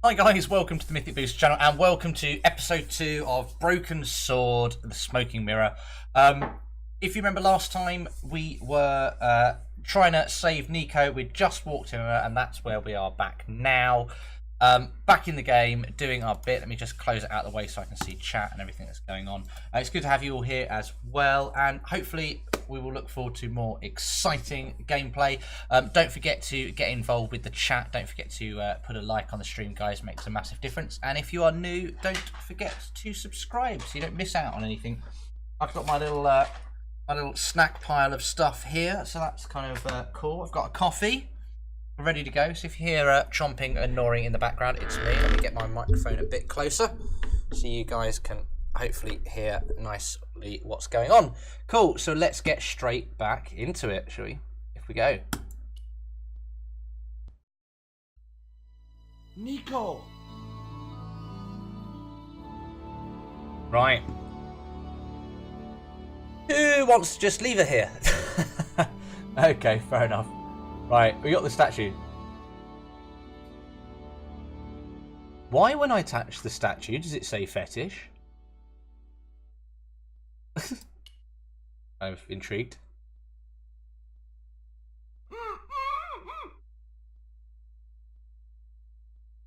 Hi guys, welcome to the Mythic Booster Channel and welcome to episode 2 of Broken Sword, the Smoking Mirror. If you remember last time, we were trying to save Nicol. We just walked in and that's where we are back now. Back in the game, doing our bit. Let me just close it out of the way so I can see chat and everything that's going on. It's good to have you all here as well, and hopefully we will look forward to more exciting gameplay. Don't forget to get involved with the chat. Don't forget to put a like on the stream, guys. It makes a massive difference. And if you are new, don't forget to subscribe so you don't miss out on anything. I've got my little snack pile of stuff here, so that's kind of cool. I've got a coffee ready to go, so if you hear chomping and gnawing in the background, it's me. Let me get my microphone a bit closer so you guys can hopefully hear nicely what's going on. Cool, so let's get straight back into it, shall we? If we go. Nicol! Right. Who wants to just leave her here? Okay, fair enough. Right, we got the statue. Why, when I attach the statue, does it say fetish? I'm intrigued.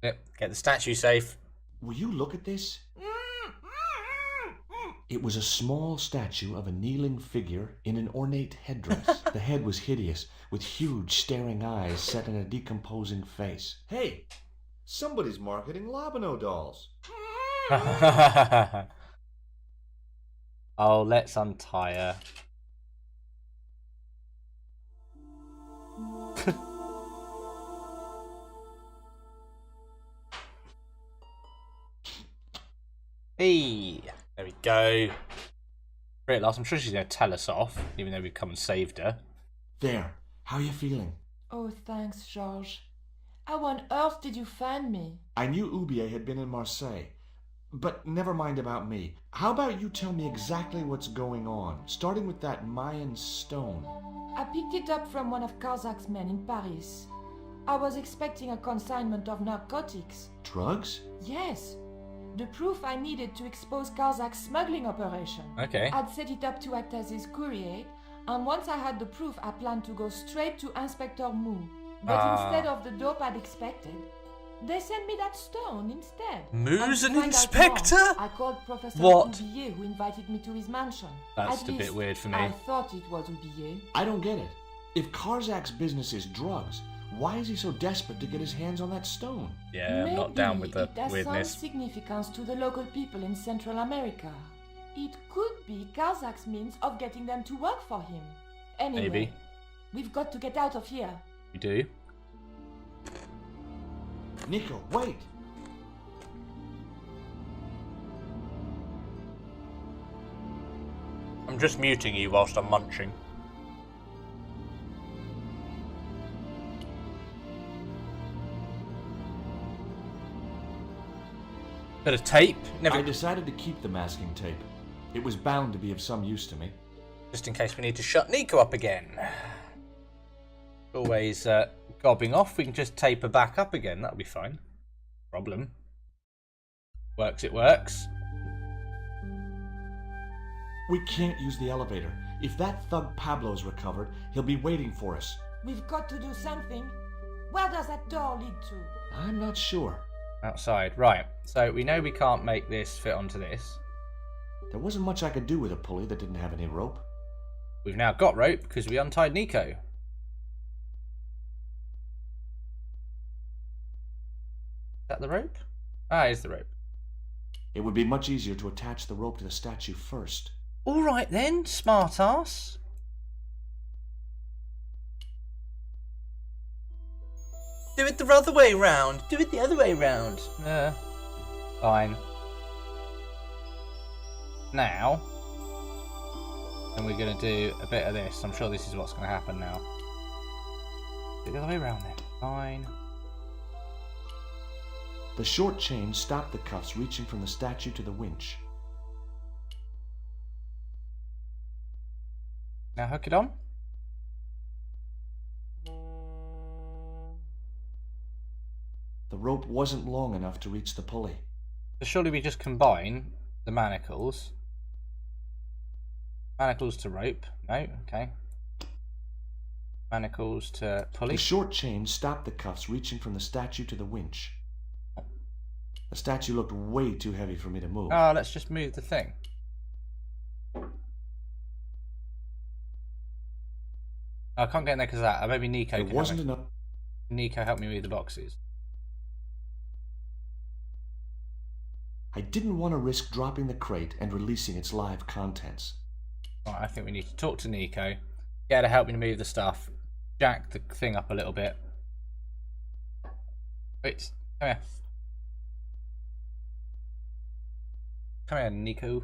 Yep, get the statue safe. Will you look at this? It was a small statue of a kneeling figure in an ornate headdress. The head was hideous, with huge staring eyes set in a decomposing face. Hey, somebody's marketing Labino dolls. Oh, let's untie her. Hey, there we go. Great, last. I'm sure she's going to tell us off, even though we've come and saved her. There, how are you feeling? Oh, thanks, Georges. How on earth did you find me? I knew Ubier had been in Marseille. But never mind about me. How about you tell me exactly what's going on, starting with that Mayan stone? I picked it up from one of Karzak's men in Paris. I was expecting a consignment of narcotics. Drugs? Yes. The proof I needed to expose Karzak's smuggling operation. Okay. I'd set it up to act as his courier, and once I had the proof, I planned to go straight to Inspector Mou. But instead of the dope I'd expected, they sent me that stone instead. Mou's And an to find out inspector? more, I called Professor What? Oublier, who invited me to his mansion. That's At a bit least, weird for me. I thought it was Oublier. I don't get it. If Karzak's business is drugs, why is he so desperate to get his hands on that stone? Yeah, I'm not down with the it has weirdness. some significance to the local people in Central America. It could be Karzak's means of getting them to work for him. Anyway, Maybe. We've got to get out of here. You do? Nicol, wait! I'm just muting you whilst I'm munching. Bit of tape. Never. I decided to keep the masking tape. It was bound to be of some use to me. Just in case we need to shut Nicol up again. Always gobbing off. We can just tape her back up again. That'll be fine. Problem. Works, it works. We can't use the elevator. If that thug Pablo's recovered, he'll be waiting for us. We've got to do something. Where does that door lead to? I'm not sure. Outside. Right. So we know we can't make this fit onto this. There wasn't much I could do with a pulley that didn't have any rope. We've now got rope because we untied Nicol. Is that the rope? Ah, it's the rope. It would be much easier to attach the rope to the statue first. All right then, smart ass. Do it the other way round. Do it the other way round. Fine. Now, and we're going to do a bit of this. I'm sure this is what's going to happen now. Do it the other way round then. Fine. The short chain stopped the cuffs reaching from the statue to the winch. Now hook it on. The The rope wasn't long enough to reach the pulley. So surely we just combine the manacles. Manacles to rope. No, okay. Manacles to pulley. The short chain stopped the cuffs reaching from the statue to the winch. The statue looked way too heavy for me to move. Oh, let's just move the thing. I can't get in there because of that. Maybe Nico There can wasn't help me. enough. Nico, help me move the boxes. I didn't want to risk dropping the crate and releasing its live contents. Right, I think we need to talk to Nico. Get her to help me move the stuff. Jack the thing up a little bit. Wait, come here. Come here, Nico.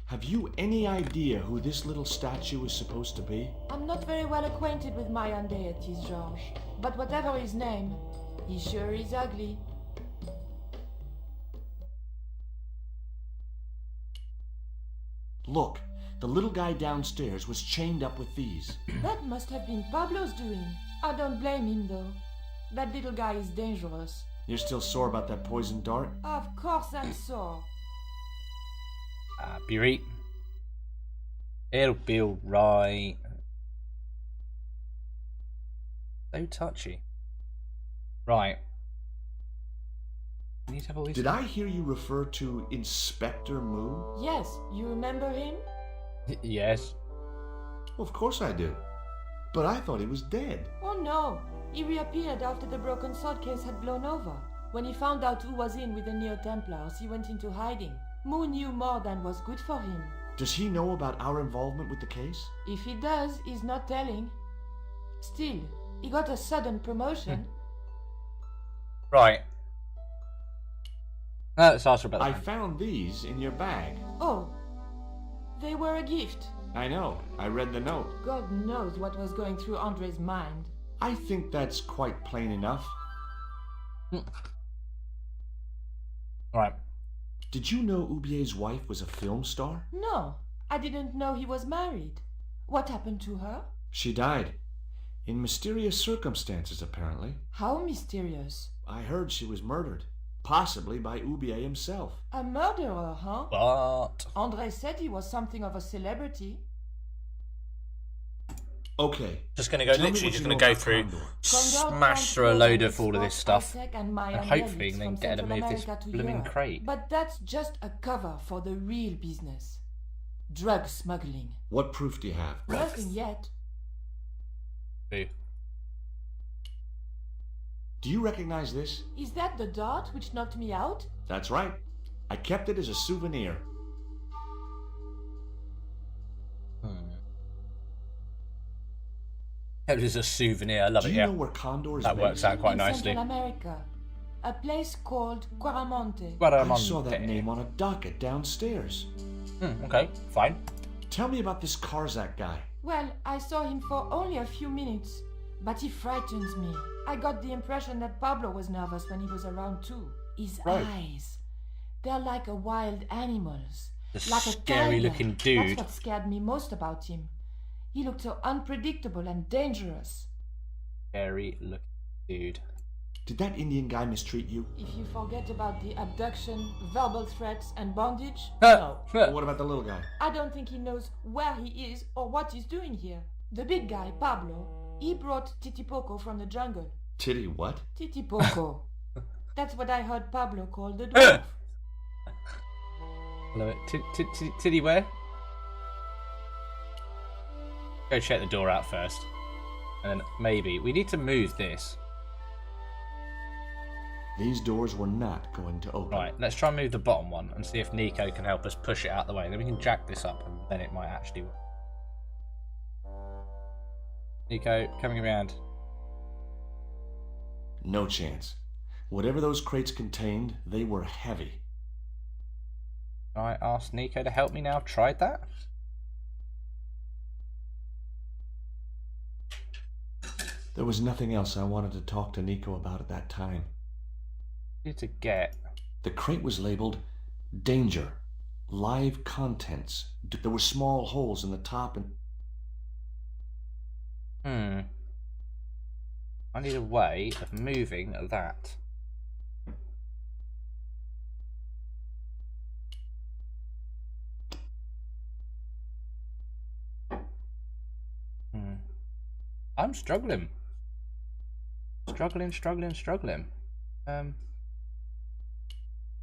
Have you any idea who this little statue is supposed to be? I'm not very well acquainted with Mayan deities, Georges. But whatever his name, he sure is ugly. Look, the little guy downstairs was chained up with these. That must have been Pablo's doing. I don't blame him, though. That little guy is dangerous. You're still sore about that poison dart? Of course I'm sore. Beery. It'll be alright. So touchy. Right. We need to have all these. Did I hear you refer to Inspector Moo? Yes, you remember him? Yes. Well, of course I do. But I thought he was dead. Oh no, he reappeared after the broken sword case had blown over. When he found out who was in with the Neo-Templars, he went into hiding. Moo knew more than was good for him. Does he know about our involvement with the case? If he does, he's not telling. Still, he got a sudden promotion. Right. Let's ask her about I that. found these in your bag. Oh, they were a gift. I know. I read the note. God knows what was going through Andre's mind. I think that's quite plain enough. Right. Did you know Oubier's wife was a film star? No, I didn't know he was married. What happened to her? She died. In mysterious circumstances, apparently. How mysterious. I heard she was murdered. Possibly by Oubier himself. A murderer, huh? But Andre said he was something of a celebrity. Okay. just gonna go. Tell me Literally, what just you gonna know go about through, Condor. smash through a load of all of this stuff, and hopefully then get her to move this blooming crate. But that's just a cover for the real business. Drug smuggling. What proof do you have? Nothing yet. Boo. Do you recognize this? Is that the dart which knocked me out? That's right. I kept it as a souvenir. It is a souvenir. I love Do it. you Yeah, know where Condor is that based? works out quite In nicely. Central America. A place called Guaramonte. I saw that name on a docket downstairs. Okay, fine. Tell me about this Karzak guy. Well, I saw him for only a few minutes, but he frightens me. I got the impression that Pablo was nervous when he was around too. His Right. eyes, they're like a wild animal's. The Like a scary tiger. looking dude. That's what scared me most about him. He looked so unpredictable and dangerous. Scary looking dude. Did that Indian guy mistreat you? If you forget about the abduction, verbal threats, and bondage, Huh. no. Or what about the little guy? I don't think he knows where he is or what he's doing here. The big guy, Pablo, he brought Titipoco from the jungle. Titty what? Titipoco. That's what I heard Pablo call the dwarf. Love it. Tiddy where? Go check the door out first. And then maybe we need to move this. These doors were not going to open. Right, let's try and move the bottom one and see if Nico can help us push it out the way. Then we can jack this up and then it might actually work. Nico, coming around. No chance. Whatever those crates contained, they were heavy. I asked Nico to help me now. I've tried that. There was nothing else I wanted to talk to Nico about at that time. Need to get. The crate was labeled Danger. Live contents. There were small holes in the top and... I need a way of moving that. I'm struggling. Struggling.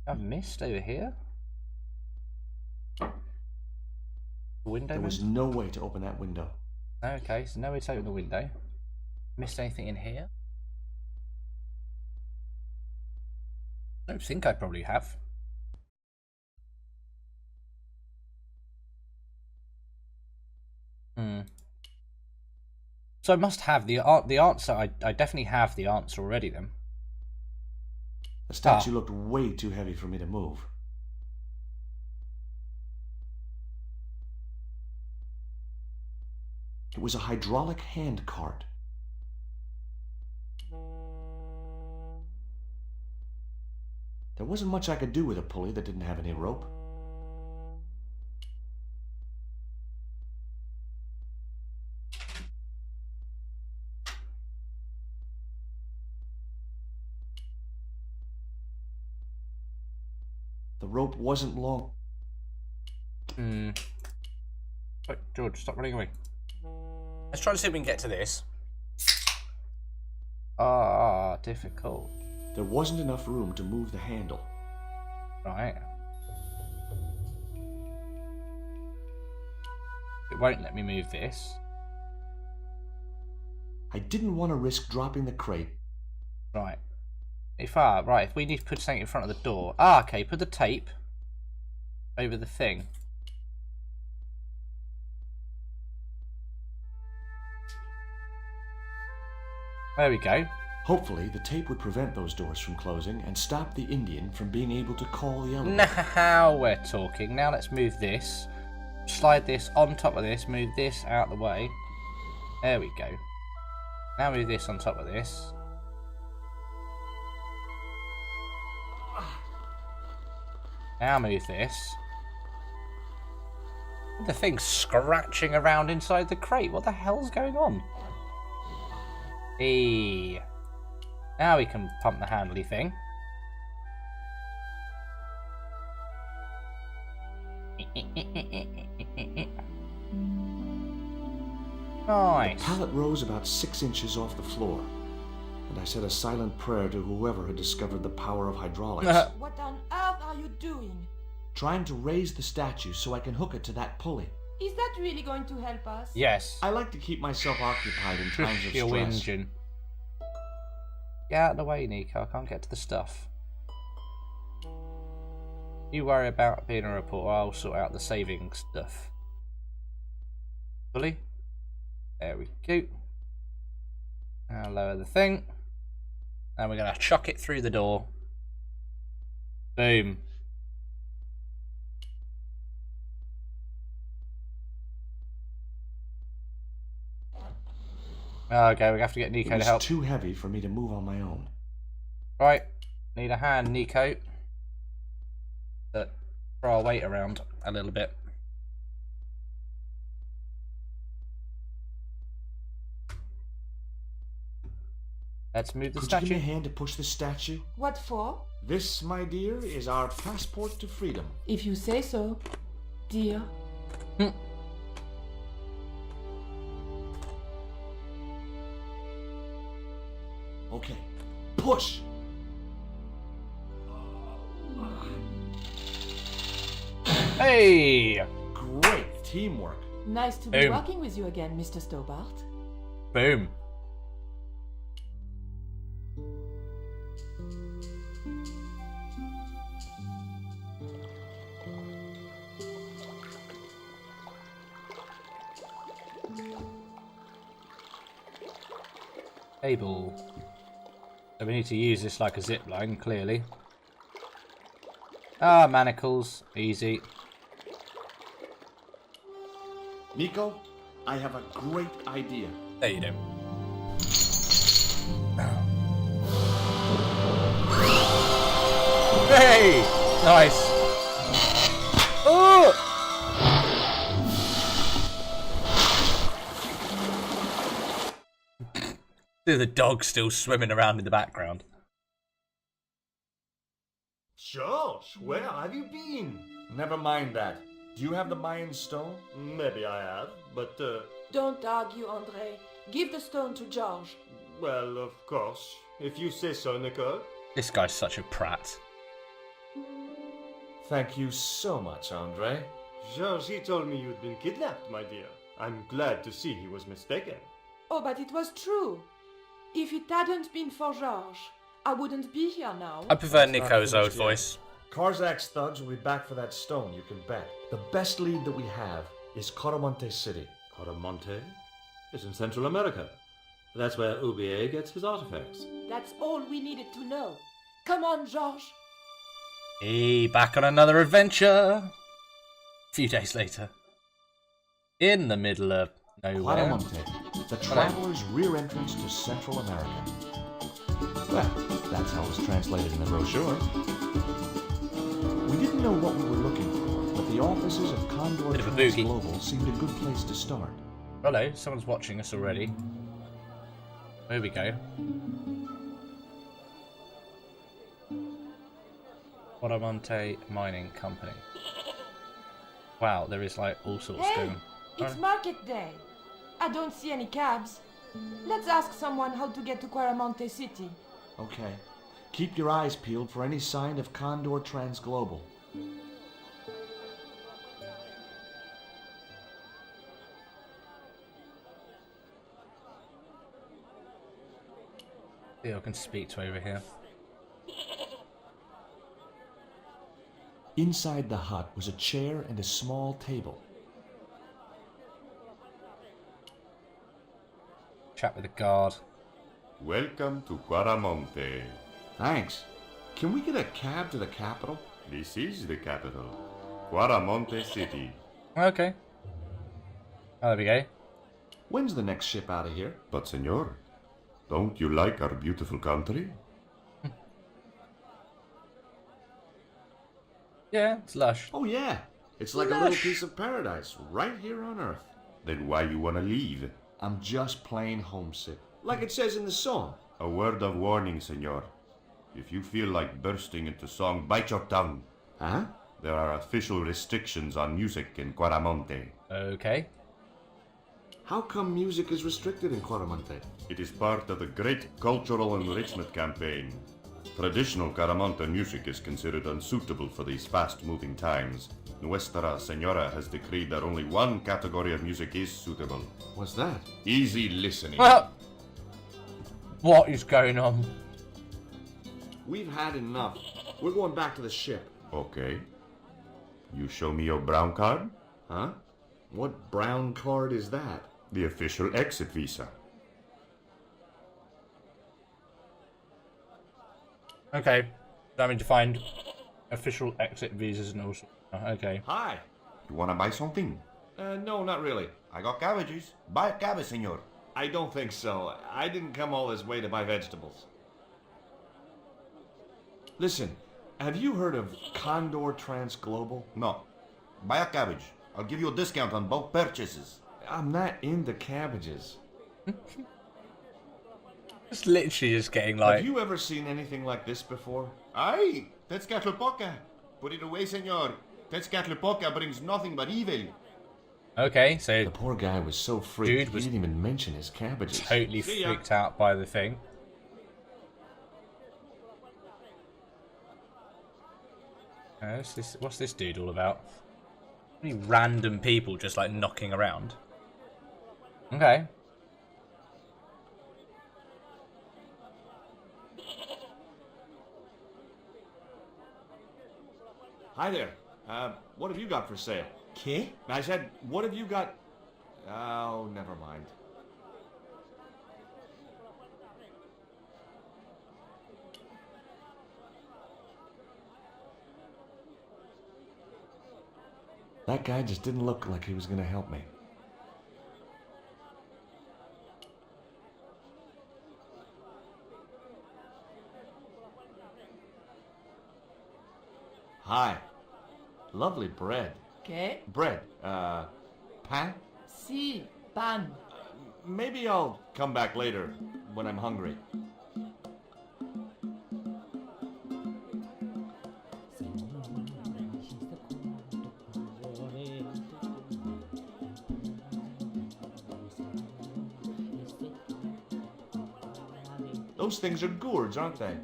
I've missed over here. Window. There was no way to open that window. Okay, so no way to open the window. Missed anything in here? I don't think I probably have. So I must have the answer. I definitely have the answer already then. The statue looked way too heavy for me to move. It was a hydraulic hand cart. There wasn't much I could do with a pulley that didn't have any rope. The rope wasn't long. Wait, George, stop running away. Let's try to see if we can get to this. Difficult. There wasn't enough room to move the handle. Right. It won't let me move this. I didn't want to risk dropping the crate. Right. If we need to put something in front of the door. Okay, put the tape over the thing. There we go. Hopefully, the tape would prevent those doors from closing and stop the Indian from being able to call the elevator. Now we're talking. Now let's move this. Slide this on top of this. Move this out the way. There we go. Now move this on top of this. Now move this. The thing's scratching around inside the crate. What the hell's going on? Hey. Now we can pump the handly thing. Nice. The pallet rose about 6 inches off the floor, and I said a silent prayer to whoever had discovered the power of hydraulics. What on earth are you doing? Trying to raise the statue so I can hook it to that pulley. Is that really going to help us? Yes. I like to keep myself occupied in times of You're stress. whinging. Get out of the way, Nico. I can't get to the stuff. You worry about being a reporter. I'll sort out the saving stuff. Fully. There we go. Now lower the thing. And we're going to chuck it through the door. Boom. Okay, we have to get Nico It to help. was too heavy for me to move on my own. Right, need a hand, Nico. To throw our weight around a little bit. Let's move the Could you give me a statue. hand to push the statue? What for? This, my dear, is our passport to freedom. If you say so, dear. Okay, push! Hey! Great teamwork. Nice to be Boom. working with you again, Mr. Stobbart. Boom. Cable. So we need to use this like a zip line, clearly. Manacles. Easy. Nicol, I have a great idea. There you do. Hey! Nice. Oh! The dog's still swimming around in the background. George, where have you been? Never mind that. Do you have the Mayan stone? Maybe I have, but, Don't argue, André. Give the stone to George. well, of course. If you say so, Nicol. This guy's such a prat. Thank you so much, Andre. George, he told me you'd been kidnapped, my dear. I'm glad to see he was mistaken. Oh, but it was true. If it hadn't been for George, I wouldn't be here now. I prefer not Nico's old finished yet. voice. Karzak's thugs will be back for that stone, you can bet. The best lead that we have is Caramonte City. Caramonte is in Central America. That's where Ubier gets his artifacts. That's all we needed to know. Come on, George. Hey, back on another adventure. A few days later. In the middle of nowhere. Caramonte, the traveler's rear entrance to Central America. Well, that's how it's translated in the brochure. We didn't know what we were looking for, but the offices of Condor Bit of a Trans boogie. Global seemed a good place to start. Hello, someone's watching us already. There we go. Caramonte Mining Company. Wow, there is like all sorts Hey, going. it's market day. I don't see any cabs. Let's ask someone how to get to Caramonte City. Okay. Keep your eyes peeled for any sign of Condor Trans Global. See, I can speak to over here. Inside the hut was a chair and a small table. Chat with the guard. Welcome to Quaramonte. Thanks. Can we get a cab to the capital? This is the capital, Quaramonte City. Okay. Oh, there we go. When's the next ship out of here? But senor, don't you like our beautiful country? Yeah, it's lush. Oh yeah. It's like a little piece of paradise right here on Earth. Then why you wanna leave? I'm just plain homesick. Like it says in the song. A word of warning, senor. If you feel like bursting into song, bite your tongue. Huh? There are official restrictions on music in Quaramonte. Okay. How come music is restricted in Quaramonte? It is part of the great cultural enrichment campaign. Traditional Caramonte music is considered unsuitable for these fast-moving times. Nuestra Senora has decreed that only one category of music is suitable. What's that? Easy listening. Well, what is going on? We've had enough. We're going back to the ship. Okay. You show me your brown card? Huh? What brown card is that? The official exit visa. Okay. I mean to find official exit visas and all sorts. Okay. Hi. You wanna buy something? No, not really. I got cabbages. Buy a cabbage, senor. I don't think so. I didn't come all this way to buy vegetables. Listen, have you heard of Condor Trans Global? No. Buy a cabbage. I'll give you a discount on bulk purchases. I'm not into cabbages. It's literally just getting like. Have you ever seen anything like this before? Aye, Tezcatlipoca. Put it away, senor. Tezcatlipoca brings nothing but evil. Okay, so The poor guy was so freaked Dude he was didn't even mention his cabbages. totally See ya. freaked out by the thing. What's this dude all about? Any random people just like knocking around. Okay. Hi there. What have you got for sale? ¿Qué? I said, what have you got? Oh, never mind. That guy just didn't look like he was going to help me. Hi. Lovely bread. ¿Qué? Bread. Pan? Si, pan. Maybe I'll come back later when I'm hungry. Those things are gourds, aren't they?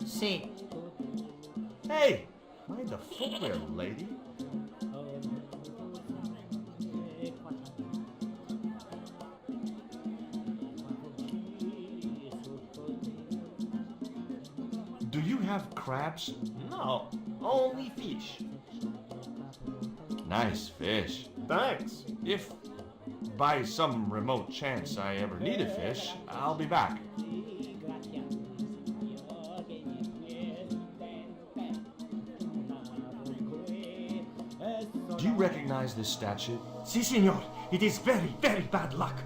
See, Hey! Mind the footwear, lady. Do you have crabs? No, only fish. Nice fish. Thanks. If by some remote chance I ever need a fish, I'll be back. Do you recognize this statue? Si, senor. It is very, very bad luck.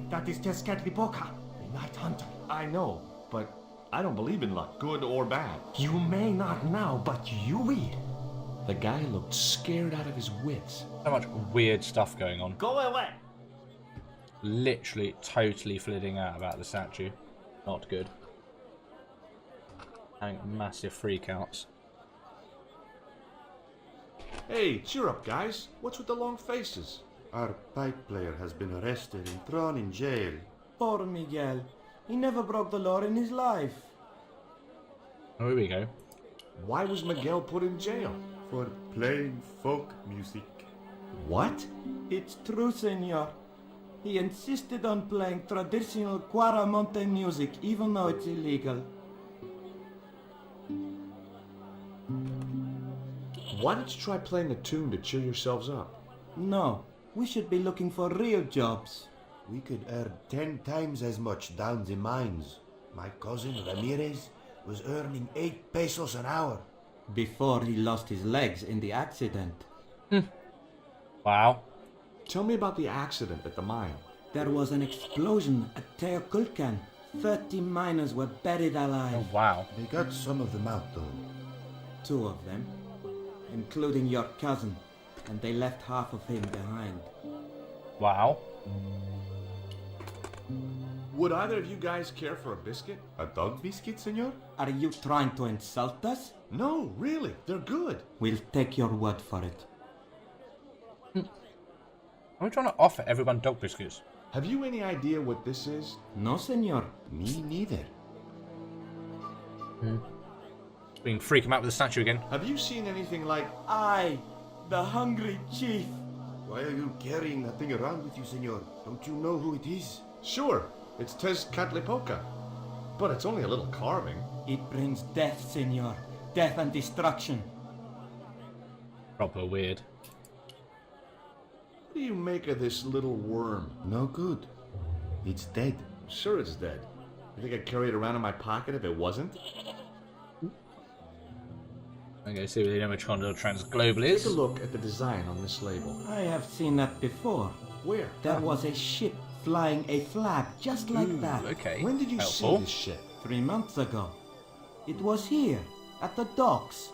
That is Tezcatlipoca, the Night Hunter. I know, but I don't believe in luck, good or bad. You may not now, but you will. The guy looked scared out of his wits. So much weird stuff going on. Go away. Literally, totally flitting out about the statue. Not good. Having massive freakouts. Hey, cheer up, guys. What's with the long faces? Our pipe player has been arrested and thrown in jail. poor Miguel. He never broke the law in his life. Oh, here we go. Why was Miguel put in jail? For playing folk music. What? It's true, senor. He insisted on playing traditional Cuaramonte music, even though it's illegal. Why don't you try playing a tune to cheer yourselves up? No, we should be looking for real jobs. We could earn 10 times as much down the mines. My cousin Ramirez was earning 8 pesos an hour. Before he lost his legs in the accident. Wow. Tell me about the accident at the mine. There was an explosion at Teoculcan. 30 miners were buried alive. Oh, wow. They got some of them out though. 2 of them, including your cousin, and they left half of him behind. Wow. Would either of you guys care for a biscuit? A dog biscuit, senor? Are you trying to insult us? No, really. They're good. We'll take your word for it. Are we trying to offer everyone dog biscuits? Have you any idea what this is? No, senor. Me neither. We can freak him out with the statue again. Have you seen anything like... I, the hungry chief. Why are you carrying that thing around with you, senor? Don't you know who it is? Sure, it's Tezcatlipoca. But it's only a little carving. It brings death, senor. Death and destruction. Proper weird. What do you make of this little worm? No good. It's dead. Sure it's dead. You think I'd carry it around in my pocket if it wasn't? Okay, see what the animatronic transglobal Take is. a look at the design on this label. I have seen that before. Where? There was a ship flying a flag just like that. Okay. When did you Helpful. see this ship? 3 months ago. It was here, at the docks.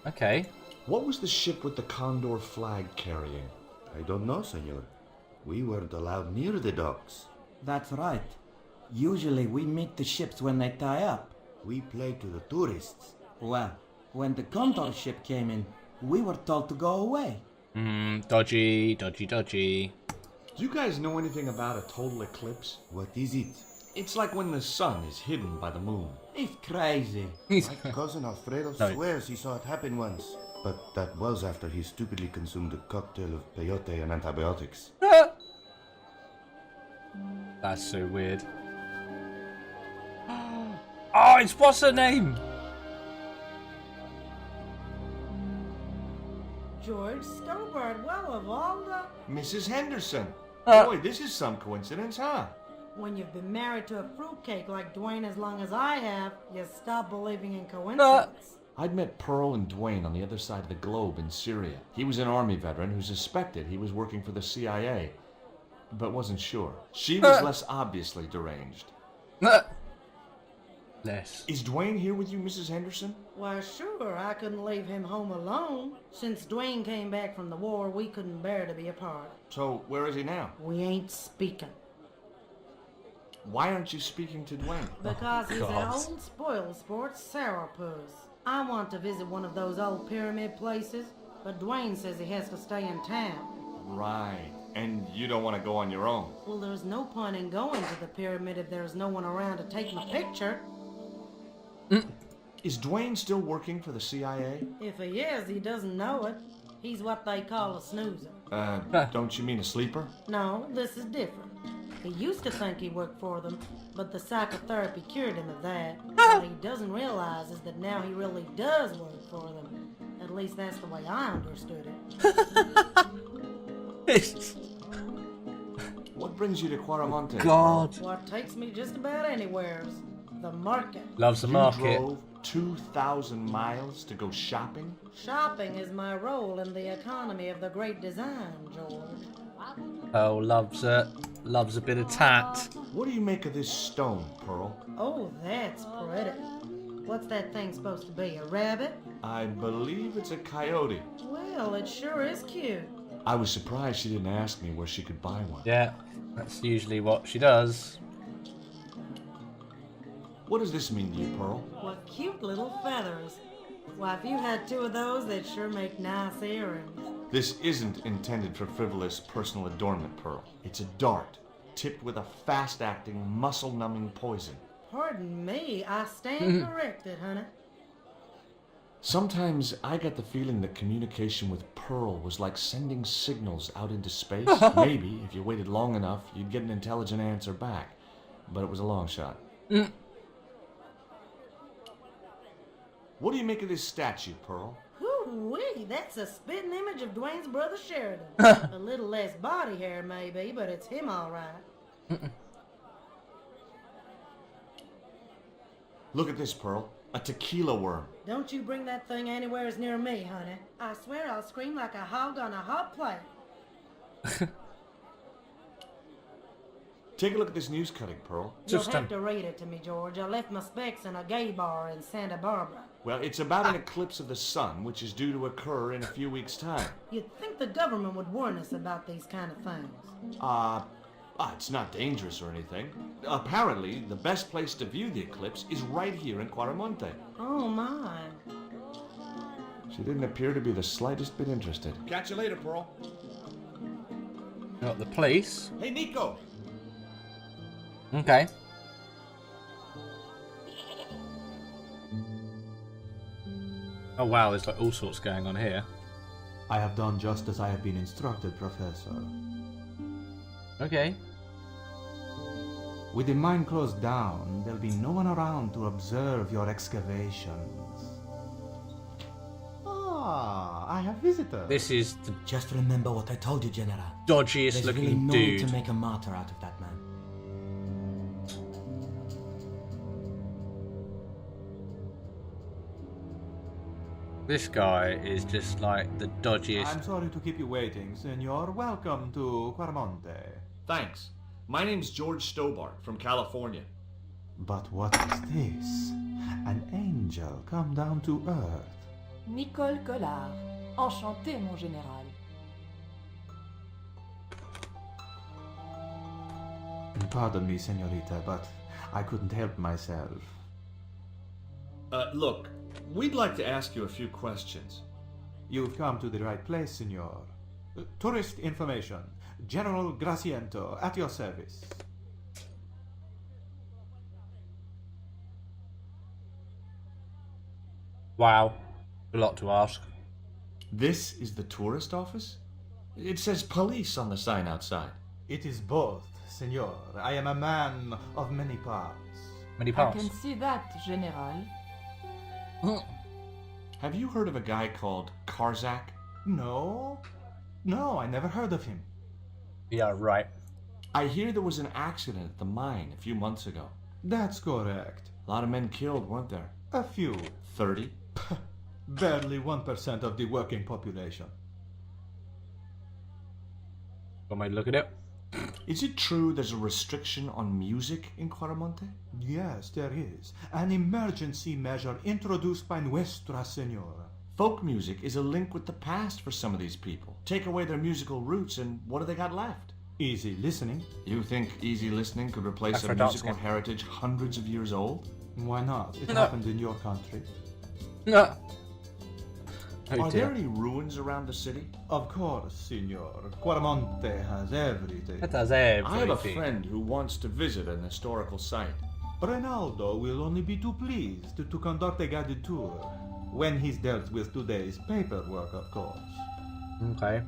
Okay. What was the ship with the condor flag carrying? I don't know, senor. We weren't allowed near the docks. That's right. Usually we meet the ships when they tie up. We play to the tourists. Well, when the condor ship came in, we were told to go away. Dodgy, dodgy, dodgy. Do you guys know anything about a total eclipse? What is it? It's like when the sun is hidden by the moon. It's crazy. My cousin Alfredo No. swears he saw it happen once. But that was after he stupidly consumed a cocktail of peyote and antibiotics. That's so weird. Oh, it's what's her name? George Stobbart, well, of all the... Mrs. Henderson. Uh. Boy, this is some coincidence, huh? When you've been married to a fruitcake like Dwayne as long as I have, you stop believing in coincidence. I'd met Pearl and Dwayne on the other side of the globe in Syria. He was an army veteran who suspected he was working for the CIA, but wasn't sure. She was less obviously deranged. Less. Is Dwayne here with you, Mrs. Henderson? Why, sure, I couldn't leave him home alone. Since Dwayne came back from the war, we couldn't bear to be apart. So, where is he now? We ain't speaking. Why aren't you speaking to Dwayne? Because he's an God. old spoil sport sourpuss. I want to visit one of those old pyramid places, but Dwayne says he has to stay in town. Right. And you don't want to go on your own. Well, there's no point in going to the pyramid if there's no one around to take my picture. Is Dwayne still working for the CIA? If he is, he doesn't know it. He's what they call a snoozer. Don't you mean a sleeper? No, this is different. He used to think he worked for them, but the psychotherapy cured him of that. What he doesn't realize is that now he really does work for them. At least that's the way I understood it. What brings you to Quaramonte? God. What takes me just about anywheres? The market. Loves the You market. drove 2,000 miles to go shopping? Shopping is my role in the economy of the great design, George. Oh, loves it. Loves a bit of tat. What do you make of this stone, Pearl? Oh, that's pretty. What's that thing supposed to be, a rabbit? I believe it's a coyote. Well, it sure is cute. I was surprised she didn't ask me where she could buy one. Yeah, that's usually what she does. What does this mean to you, Pearl? What cute little feathers. Why, if you had two of those, they'd sure make nice earrings. This isn't intended for frivolous personal adornment, Pearl. It's a dart, tipped with a fast-acting, muscle-numbing poison. Pardon me, I stand corrected, honey. Sometimes I get the feeling that communication with Pearl was like sending signals out into space. Maybe, if you waited long enough, you'd get an intelligent answer back. But it was a long shot. What do you make of this statue, Pearl? Whoo-wee, that's a spitting image of Dwayne's brother Sheridan. A little less body hair, maybe, but it's him all right. Look at this, Pearl. A tequila worm. Don't you bring that thing anywhere as near me, honey. I swear I'll scream like a hog on a hot plate. Take a look at this news cutting, Pearl. You'll have to read it to me, George. I left my specs in a gay bar in Santa Barbara. Well, it's about an eclipse of the sun, which is due to occur in a few weeks' time. You'd think the government would warn us about these kind of things. It's not dangerous or anything. Apparently, the best place to view the eclipse is right here in Quaramonte. Oh, my. She didn't appear to be the slightest bit interested. Catch you later, Pearl. Got the police. Hey, Nico! Okay. Oh wow, there's like all sorts going on here. I have done just as I have been instructed, Professor. Okay. With the mine closed down, there'll be no one around to observe your excavations. Ah, I have visitors. This is the Just remember what I told you, General. dodgiest There's looking really no dude. need to make a martyr out of that man. This guy is just like the dodgiest. I'm sorry to keep you waiting, Senor. Welcome to Quaramonte. Thanks. My name's George Stobbart from California. But what is this? An angel come down to earth. Nicol Collard. Enchanté, mon général. Pardon me, senorita, but I couldn't help myself. Look, we'd like to ask you a few questions. You've come to the right place, senor. Tourist information. General Graciento, at your service. Wow. A lot to ask. This is the tourist office? It says police on the sign outside. It is both, senor. I am a man of many parts. Many I parts. can see that, General. Have you heard of a guy called Karzak? No? No, I never heard of him. Yeah, right. I hear there was an accident at the mine a few months ago. That's correct. A lot of men killed, weren't there? A few. 30? Barely 1% of the working population. Got me to look at it. Is it true there's a restriction on music in Quaramonte? Yes, there is. An emergency measure introduced by Nuestra Senora. Folk music is a link with the past for some of these people. Take away their musical roots and what do they got left? Easy listening. You think easy listening could replace That's a for dance musical game. heritage hundreds of years old? Why not? It No. happened in your country. No. Oh, Are dear. there any ruins around the city? Of course, Signor. Quaramonte has everything. That does everything. I have a friend who wants to visit an historical site. Ronaldo will only be too pleased to conduct a guided tour. When he's dealt with today's paperwork, of course. Okay.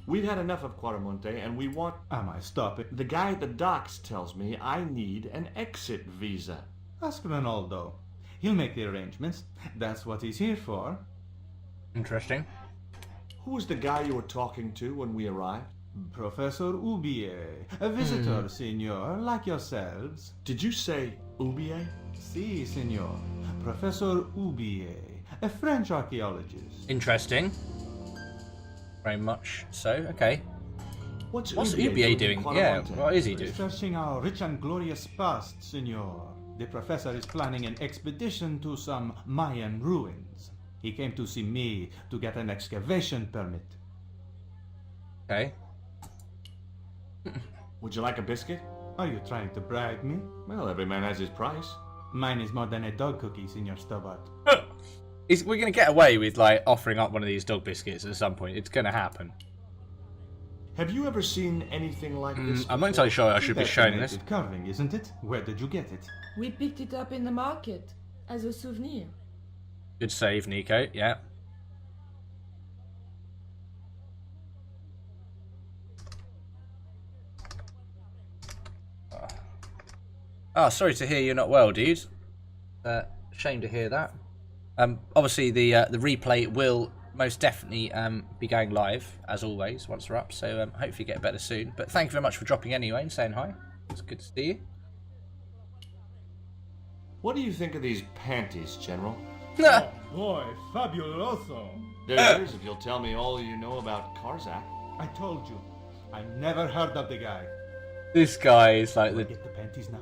We've had enough of Quaramonte and we want... Am I stopping? The guy at the docks tells me I need an exit visa. Ask Ronaldo. He'll make the arrangements. That's what he's here for. Interesting. Who was the guy you were talking to when we arrived? Professor Ubier, a visitor, Signor, like yourselves. Did you say Ubier? Si, Signor. Professor Ubier, a French archaeologist. Interesting. Very much so. Okay. What's Ubier doing? Yeah, Quaramonte? what is he doing? Researching our rich and glorious past, Signor. The professor is planning an expedition to some Mayan ruins. He came to see me to get an excavation permit. Okay. Would you like a biscuit? Are you trying to bribe me? Well, every man has his price. Mine is more than a dog cookie, Signor Stobbart. We're going to get away with, like, offering up one of these dog biscuits at some point. It's going to happen. Have you ever seen anything like this? I'm not entirely sure I should be showing this. Fascinated carving, isn't it? Where did you get it? We picked it up in the market as a souvenir. Good save, Nico. Yeah. Oh, sorry to hear you're not well, dude. Shame to hear that. Obviously, the replay will most definitely be going live, as always, once we're up. So hopefully get better soon. But thank you very much for dropping anyway and saying hi. It's good to see you. What do you think of these panties, General? Oh boy, fabuloso. There it is, if you'll tell me all you know about Karzak. I told you. I never heard of the guy. This guy is like Do I the... get the panties now?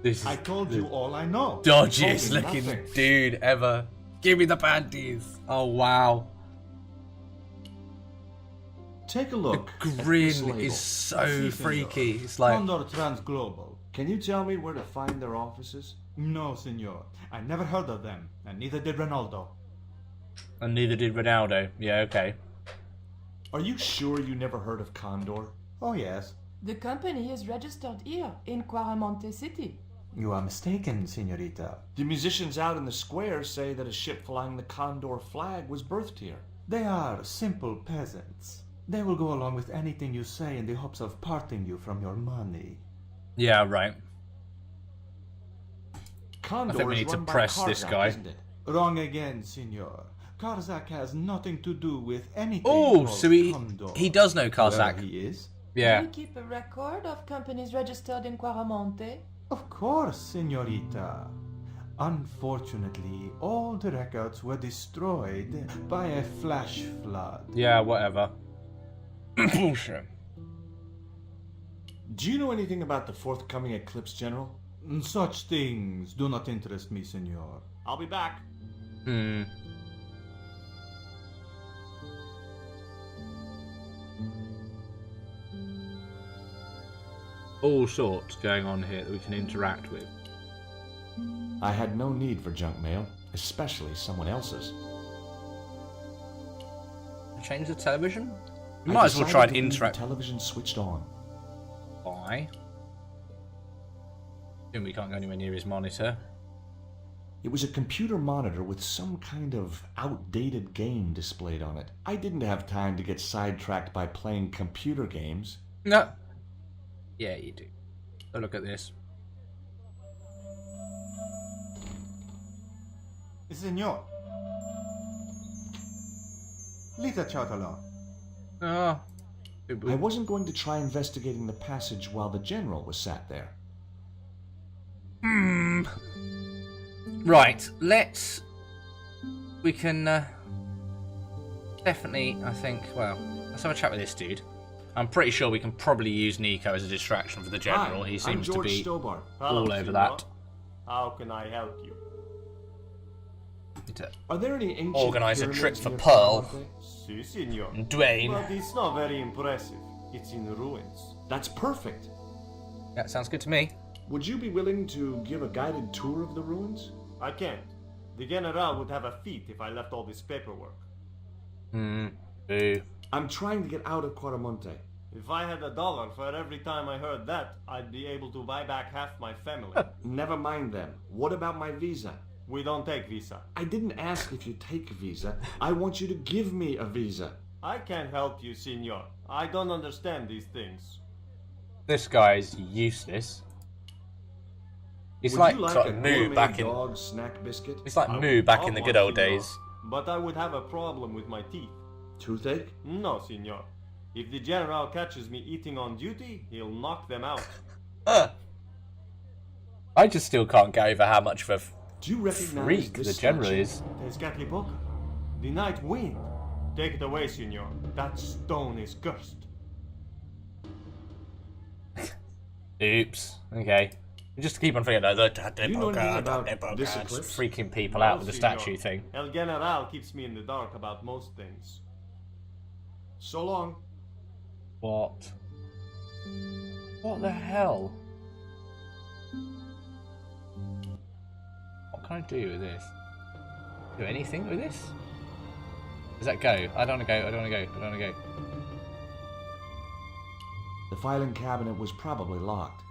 This is I told you all I know. dodgiest Told me looking nothing. dude ever. Give me the panties. Oh, wow. Take a look. The at this grin label. is so Si, freaky. senor. It's like... Condor Transglobal. Can you tell me where to find their offices? No, senor. I never heard of them, and neither did Ronaldo. And neither did Ronaldo. Yeah, okay. Are you sure you never heard of Condor? Oh, yes. The company is registered here in Quaramonte City. You are mistaken, senorita. The musicians out in the square say that a ship flying the Condor flag was birthed here. They are simple peasants. They will go along with anything you say in the hopes of parting you from your money. Yeah, right. Condor I think we is need to run by press this Karzak, guy. isn't it? Wrong again, senor. Karzak has nothing to do with anything. Oh, called so Condor. he does know Whoever Karzak. he is. Yeah. Do you keep a record of companies registered in Quaramonte? Of course, senorita. Unfortunately, all the records were destroyed by a flash flood. Yeah, whatever. Bullshit. Do you know anything about the forthcoming eclipse, General? Such things do not interest me, senor. I'll be back. Hmm. All sorts going on here that we can interact with. I had no need for junk mail, especially someone else's. Change the television? You I might as well decided try and to leave interact. The television switched on. Why? Assume we can't go anywhere near his monitor. It was a computer monitor with some kind of outdated game displayed on it. I didn't have time to get sidetracked by playing computer games. No. Yeah, you do. So look at this. Senor. Lita Chautalon. Oh. I wasn't going to try investigating the passage while the General was sat there. Right, we can definitely, I think, well, let's have a chat with this dude. I'm pretty sure we can probably use Nicol as a distraction for the general. Hi, He seems to I'm George be Stobbart. all over that. How can I help you? Need to Are there any ancient organise a trip pyramids for near Pearl Caramonte? Si, signor. and Dwayne. But it's not very impressive. It's in ruins. That's perfect. Yeah, sounds good to me. Would you be willing to give a guided tour of the ruins? I can't. The General would have a fit if I left all this paperwork. Boo. I'm trying to get out of Quaramonte. If I had $1 for every time I heard that, I'd be able to buy back half my family. Never mind them. What about my visa? We don't take visa. I didn't ask if you take a visa. I want you to give me a visa. I can't help you, senor. I don't understand these things. This guy's useless. He's Would like, you like sort a of Moo gourmet back in. dog snack biscuit? He's like I Moo would back love in the one, good old senor. days. But I would have a problem with my teeth. Toothache? No, senor. If the General catches me eating on duty, he'll knock them out. I just still can't get over how much of Do you a recognize freak this the general statue? is. Tezcatlipoca. The night wind. Take it away, senor. That stone is cursed. Oops. Okay. Just to keep on thinking, Do you know anything about this just eclipse? freaking people No, out with the senor. statue thing. El General keeps me in the dark about most things. So long. What? What the hell? What can I do with this? Do anything with this? Does that go? I don't want to go. I don't want to go. I don't want to go. The filing cabinet was probably locked.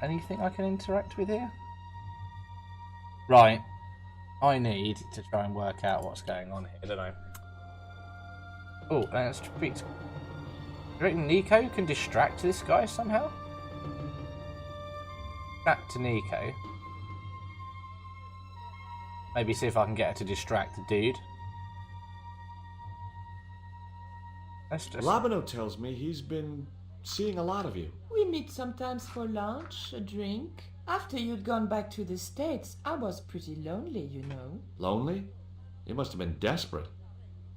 Anything I can interact with here? Right. I need to try and work out what's going on here, don't I? Oh, let's speak. Do you reckon Nicol can distract this guy somehow? Back to Nicol. Maybe see if I can get her to distract the dude. Let's just... Labano tells me he's been seeing a lot of you. We meet sometimes for lunch, a drink. After you'd gone back to the States, I was pretty lonely, you know. Lonely? You must have been desperate.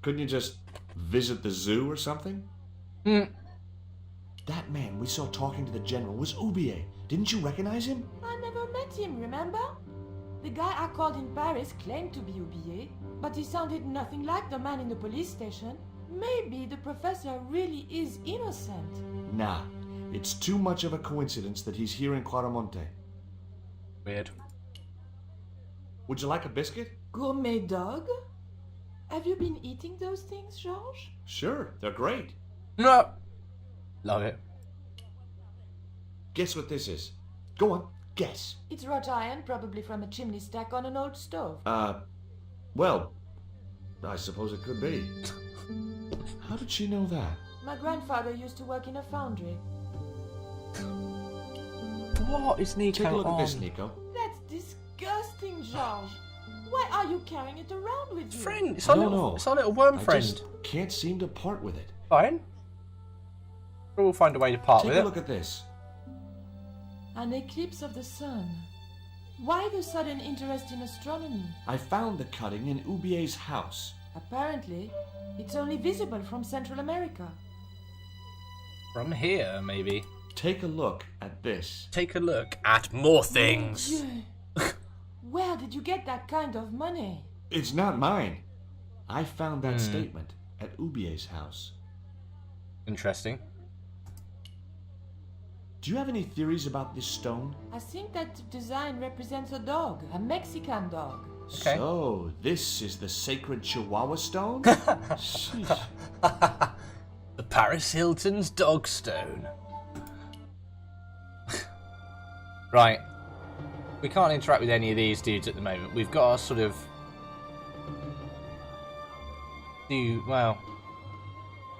Couldn't you just visit the zoo or something? That man we saw talking to the general was Ubier. Didn't you recognize him? I never met him, remember? The guy I called in Paris claimed to be Ubier, but he sounded nothing like the man in the police station. Maybe the professor really is innocent. Nah, it's too much of a coincidence that he's here in Quaramonte. Weird. Would you like a biscuit? Gourmet dog? Have you been eating those things, Georges? Sure, they're great. No. Love it. Guess what this is? Go on, guess. It's wrought iron, probably from a chimney stack on an old stove. Well, I suppose it could be. How did she know that? My grandfather used to work in a foundry. What is Nicol Take a look on? at this, Nicol. That's disgusting, Georges. Why are you carrying it around with you? Friend, it's our, No, little, no. it's our little worm I friend. just can't seem to part with it. Fine. We'll find a way to part Take with a it. look at this. An eclipse of the sun. Why the sudden interest in astronomy? I found the cutting in Ubier's house. Apparently, it's only visible from Central America. From here, maybe. Take a look at this. Take a look at more things. Dieu. Where did you get that kind of money? It's not mine. I found that statement at Ubier's house. Interesting. Do you have any theories about this stone? I think that design represents a dog, a Mexican dog. Okay. So, this is the sacred Chihuahua stone? Sheesh. The Paris Hilton's dog stone. Right. We can't interact with any of these dudes at the moment. We've got our sort of... well...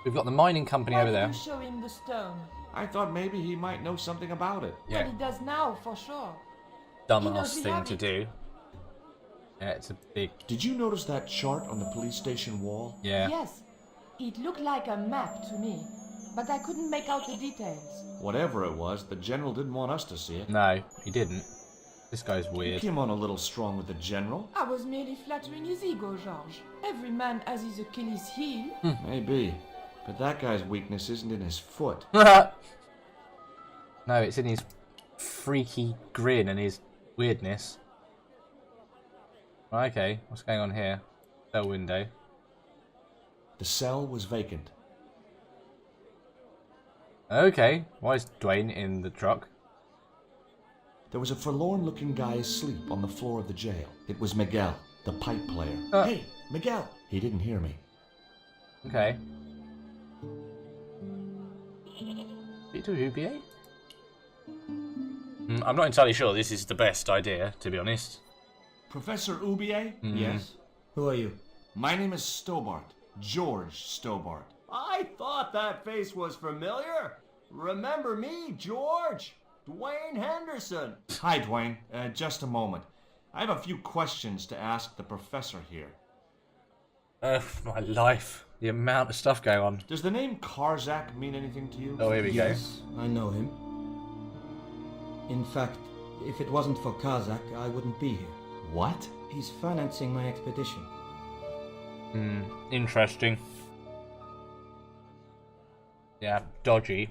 We've got the mining company Why over did there. you show him the stone? I thought maybe he might know something about it. Well, Yeah, he does now, for sure. dumbass we thing have to it. do. Yeah, it's a big... Did you notice that chart on the police station wall? Yeah. Yes, it looked like a map to me, but I couldn't make out the details. Whatever it was, the general didn't want us to see it. No, he didn't. This guy's You weird. came on a little strong with the general. I was merely flattering his ego, Georges. Every man has his Achilles heel. Maybe. But that guy's weakness isn't in his foot. No, it's in his freaky grin and his weirdness. Okay, what's going on here? Cell window. The cell was vacant. Okay, why is Dwayne in the truck? There was a forlorn-looking guy asleep on the floor of the jail. It was Miguel, the pipe player. Hey, Miguel! He didn't hear me. Okay. Speak to UBA? I'm not entirely sure this is the best idea, to be honest. Professor Ubier? Yes? Who are you? My name is Stobbart. George Stobbart. I thought that face was familiar. Remember me, George? Dwayne Henderson. Hi, Dwayne. Just a moment. I have a few questions to ask the professor here. My life. The amount of stuff going on. Does the name Karzak mean anything to you? Oh, here we go. Yes, I know him. In fact, if it wasn't for Kazak, I wouldn't be here. What? He's financing my expedition. Interesting. Yeah, dodgy.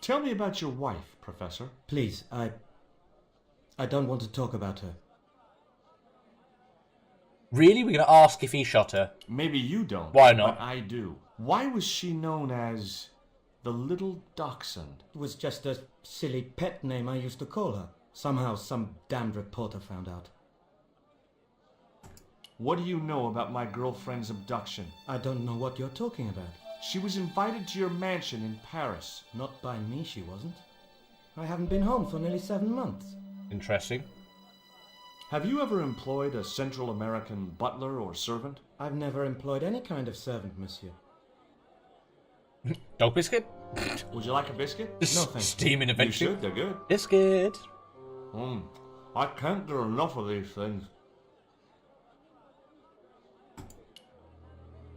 Tell me about your wife, Professor. Please, I don't want to talk about her. Really? We're going to ask if he shot her? Maybe you don't. Why not? But I do. Why was she known as the Little Dachshund? It was just a silly pet name I used to call her. Somehow some damned reporter found out. What do you know about my girlfriend's abduction? I don't know what you're talking about. She was invited to your mansion in Paris. Not by me, she wasn't. I haven't been home for nearly 7 months. Interesting. Have you ever employed a Central American butler or servant? I've never employed any kind of servant, monsieur. Dog biscuit? Would you like a biscuit? No, thanks. Steaming You eventually. should, they're good. Biscuit. I can't get enough of these things.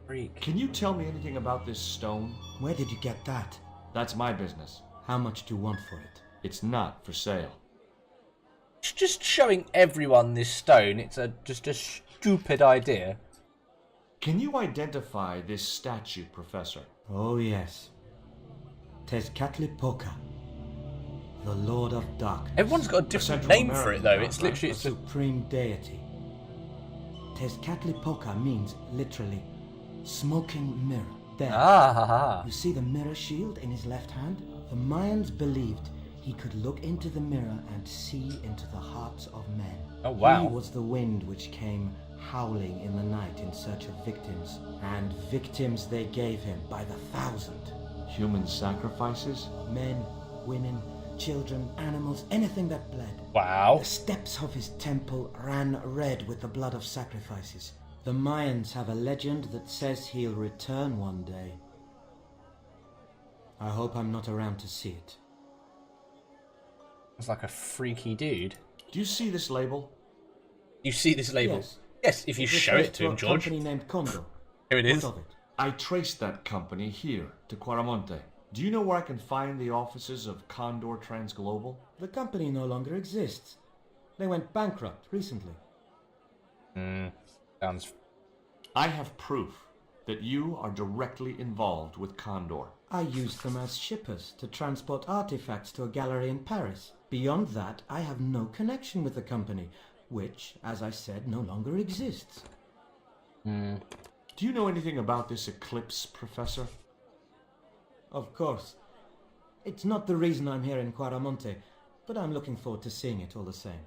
Freak. Can you tell me anything about this stone? Where did you get that? That's my business. How much do you want for it? It's not for sale. It's just showing everyone this stone. It's just a stupid idea. Can you identify this statue, Professor? Oh yes. Tezcatlipoca, the Lord of Darkness. Everyone's got a different Central name for it, American though. god, It's right? literally... A It's a... supreme deity. Tezcatlipoca means literally smoking mirror. There. Ah, You see the mirror shield in his left hand? The Mayans believed he could look into the mirror and see into the hearts of men. Oh, wow. He was the wind which came howling in the night in search of victims. And victims they gave him by the thousand. Human sacrifices? Men, women, children, animals, anything that bled. wow. The steps of his temple ran red with the blood of sacrifices. The Mayans have a legend that says he'll return one day. I hope I'm not around to see it. It's like a freaky dude. Do you see this label? You see this label? Yes. Yes, if you show it to him, George. A company named Condor. Here it is. What of it? I traced that company here to Quaramonte. Do you know where I can find the offices of Condor Transglobal? The company no longer exists. They went bankrupt recently. Sounds... I have proof that you are directly involved with Condor. I used them as shippers to transport artifacts to a gallery in Paris. Beyond that, I have no connection with the company, which, as I said, no longer exists. Do you know anything about this eclipse, Professor? Of course. It's not the reason I'm here in Quaramonte, but I'm looking forward to seeing it all the same.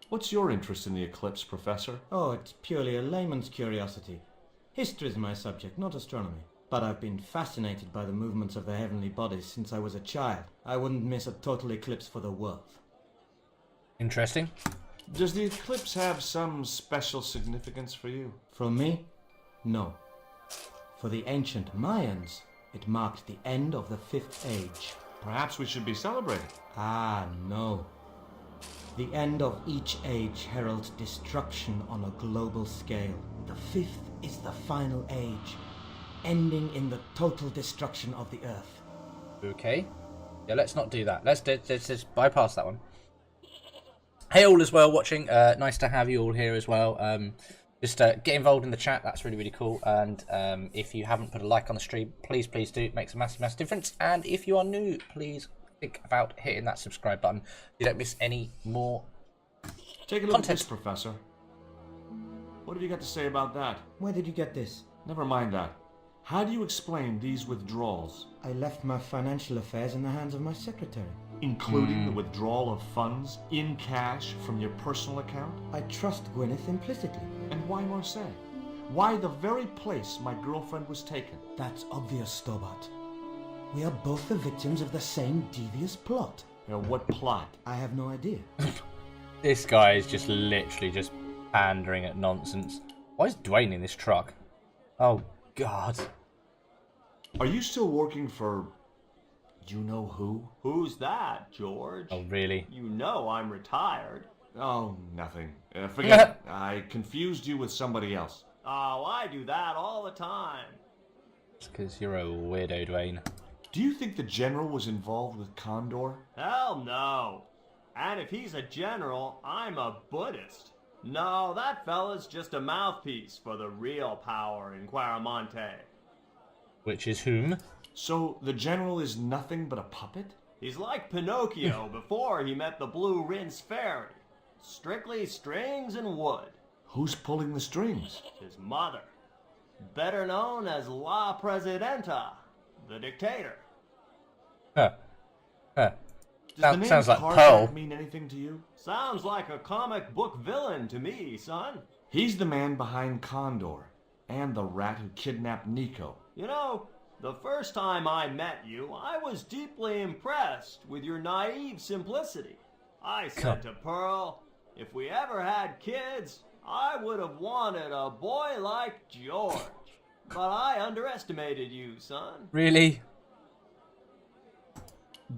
What's your interest in the eclipse, Professor? Oh, it's purely a layman's curiosity. History's my subject, not astronomy. But I've been fascinated by the movements of the heavenly bodies since I was a child. I wouldn't miss a total eclipse for the world. Interesting. Does the eclipse have some special significance for you? From me? No. For the ancient Mayans, it marked the end of the Fifth Age. Perhaps we should be celebrating. Ah, no. The end of each age heralds destruction on a global scale. The fifth is the final age, ending in the total destruction of the Earth. Okay. Yeah, let's not do that. Let's just bypass that one. Hey all as well watching. Nice to have you all here as well. Just get involved in the chat. That's really, really cool. And if you haven't put a like on the stream, please do. It makes a massive, massive difference. And if you are new, please think about hitting that subscribe button so you don't miss any more Take a look at this, Professor. What have you got to say about that? Where did you get this? Never mind that. How do you explain these withdrawals? I left my financial affairs in the hands of my secretary. Including the withdrawal of funds in cash from your personal account? I trust Gwyneth implicitly. And why Marseille? Why the very place my girlfriend was taken? That's obvious, Stobbart. We are both the victims of the same devious plot. What plot? I have no idea. This guy is just literally just pandering at nonsense. Why is Dwayne in this truck? Oh, God. Are you still working for... you know who? Who's that, George? Oh, really? You know I'm retired. Oh, nothing. Forget it. I confused you with somebody else. Oh, I do that all the time. It's because you're a weirdo, Dwayne. Do you think the general was involved with Condor? Hell no. And if he's a general, I'm a Buddhist. No, that fella's just a mouthpiece for the real power in Quaramonte. Which is whom? So the general is nothing but a puppet? He's like Pinocchio before he met the Blue Rinse Fairy. Strictly strings and wood. Who's pulling the strings? His mother. Better known as La Presidenta, the dictator. Huh. Does the name sounds like Karnak Pearl. mean anything to you? Sounds like a comic book villain to me, son. He's the man behind Condor, and the rat who kidnapped Nicol. You know, the first time I met you, I was deeply impressed with your naive simplicity. I said to Pearl, if we ever had kids, I would have wanted a boy like George. But I underestimated you, son. Really?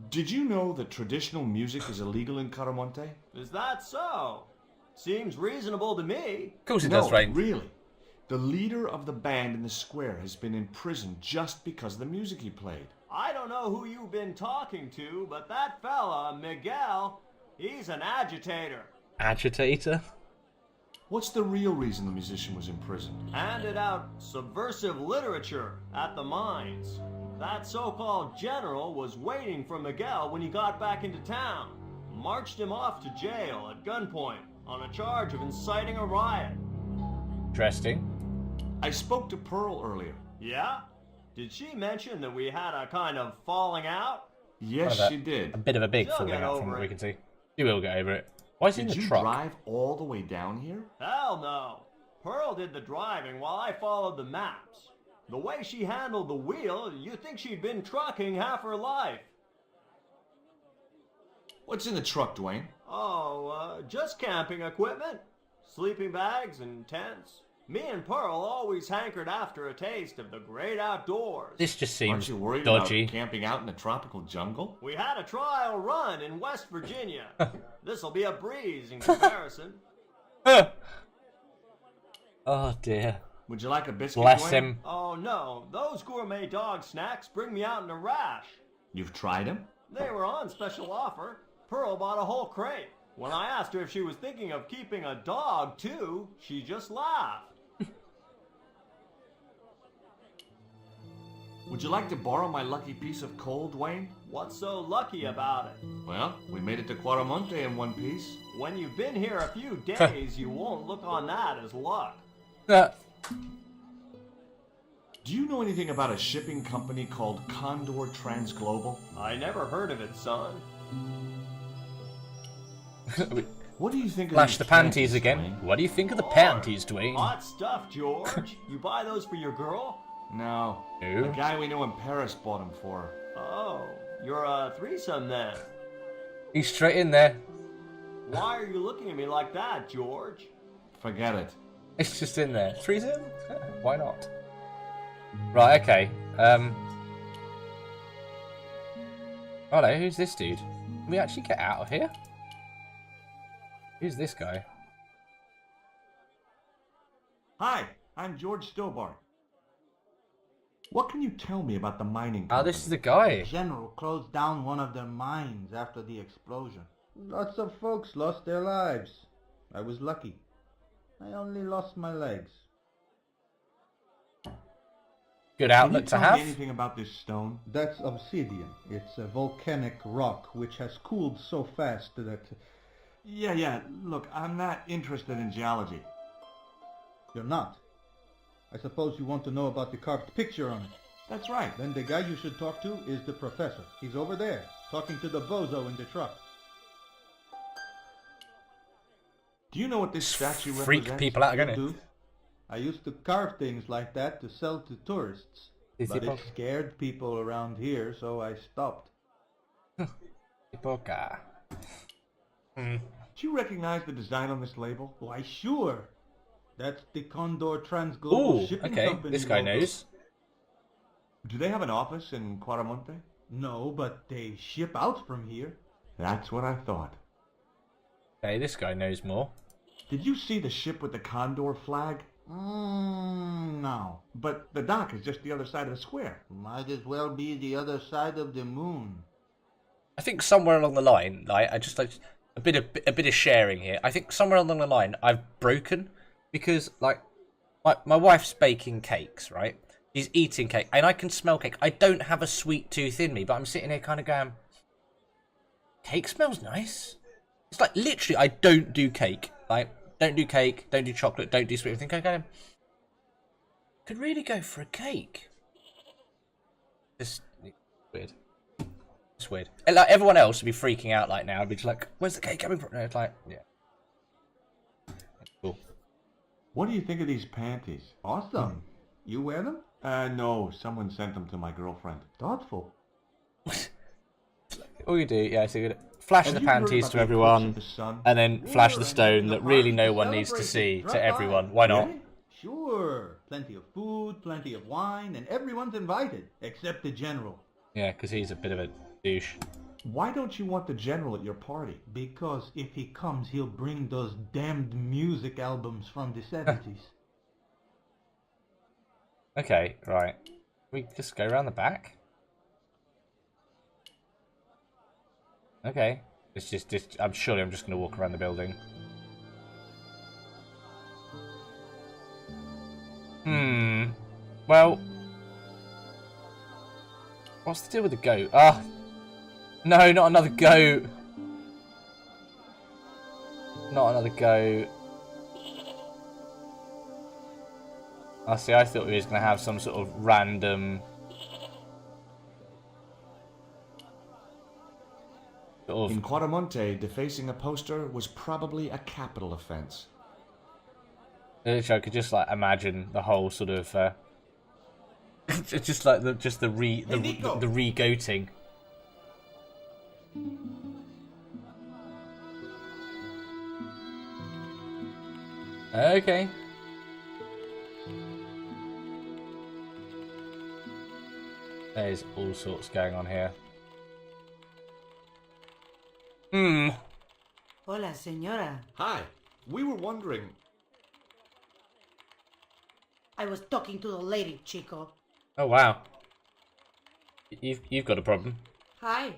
Did you know that traditional music is illegal in Caramonte? Is that so? Seems reasonable to me. Of course it does, Rain. Really. The leader of the band in the square has been in prison just because of the music he played. I don't know who you've been talking to, but that fella, Miguel, he's an agitator. Agitator? What's the real reason the musician was in prison? Handed out subversive literature at the mines. That so-called general was waiting for Miguel when he got back into town. Marched him off to jail at gunpoint on a charge of inciting a riot. Interesting. I spoke to Pearl earlier. Yeah? Did she mention that we had a kind of falling out? Yes, she did. A bit of a big She'll falling get out from over what we it. can see. You will get over it. Why is he in Did the you truck? drive all the way down here? Hell no. Pearl did the driving while I followed the maps. The way she handled the wheel, you'd think she'd been trucking half her life. What's in the truck, Dwayne? Oh, just camping equipment. Sleeping bags and tents. Me and Pearl always hankered after a taste of the great outdoors. This just Aren't seems you worried dodgy. about camping out in the tropical jungle? We had a trial run in West Virginia. This'll be a breeze in comparison. Oh dear. Would you like a biscuit, Bless Dwayne? him. Oh no, those gourmet dog snacks bring me out in a rash. You've tried them? They were on special offer. Pearl bought a whole crate. When I asked her if she was thinking of keeping a dog too, she just laughed. Would you like to borrow my lucky piece of coal, Dwayne? What's so lucky about it? Well, we made it to Quaramonte in one piece. When you've been here a few days, you won't look on that as luck. Do you know anything about a shipping company called Condor Transglobal? I never heard of it, son. What do you think of Flash these the panties panties, again. Dwayne? What do you think of the panties, Dwayne? Hot stuff, George. You buy those for your girl? No. No? The guy we knew in Paris bought them for her. Oh, you're a threesome then. He's straight in there. Why are you looking at me like that, George? Forget it. It's just in there. Threesome? Why not? Right, okay. Hello, who's this dude? Can we actually get out of here? Who's this guy? Hi, I'm George Stobbart. What can you tell me about the mining company? Oh, this is the guy. General closed down one of their mines after the explosion. Lots of folks lost their lives. I was lucky. I only lost my legs. Good Can outlook you to tell me have. anything about this stone? That's obsidian. It's a volcanic rock which has cooled so fast that... Yeah. Look, I'm not interested in geology. You're not. I suppose you want to know about the carved picture on it. That's right. Then the guy you should talk to is the professor. He's over there, talking to the bozo in the truck. Do you know what this statue Freak represents? people out, You again. do? I used to carve things like that to sell to tourists. But it scared people around here, so I stopped. Poker. Do you recognize the design on this label? Why, sure. That's the Condor Transglobal Ooh, Shipping okay. Company. This guy logo. knows. Do they have an office in Quaramonte? No, but they ship out from here. That's what I thought. Okay, this guy knows more. Did you see the ship with the Condor flag? No. But the dock is just the other side of the square. Might as well be the other side of the moon. I think somewhere along the line, like I just like a bit of sharing here. I think somewhere along the line I've broken because like my wife's baking cakes, right? She's eating cake, and I can smell cake. I don't have a sweet tooth in me, but I'm sitting here kind of going, cake smells nice. It's like literally I don't do cake. Like don't do cake, don't do chocolate, don't do sweet. I think I could really go for a cake. Just weird. It's weird. And, like everyone else would be freaking out like now. I'd be just like, "Where's the cake coming from?" And it's like, yeah. Cool. What do you think of these panties? Awesome. You wear them? No. Someone sent them to my girlfriend. Thoughtful. All you do, yeah, so you flash Have the you heard panties about to the everyone, eclipse of the sun? and then flash the Sure, stone and that the really party no to one needs to celebrate see it. to Drop everyone. by. Why not? Really? Sure. Plenty of food, plenty of wine, and everyone's invited, except the general. Yeah, because he's a bit of a douche. Why don't you want the general at your party? Because if he comes, he'll bring those damned music albums from the 70s. Okay, right. We just go around the back? Okay. It's just I'm just going to walk around the building. Well, what's the deal with the goat? Ah, no, not another goat. Not another goat. I see. I thought we was going to have some sort of random In Quaramonte, defacing a poster was probably a capital offense. I could just like imagine the whole sort of just like the re-goating. Okay. There's all sorts going on here. Hola, señora. Hi. We were wondering... I was talking to the lady, Chico. Oh wow. You've got a problem. Hi,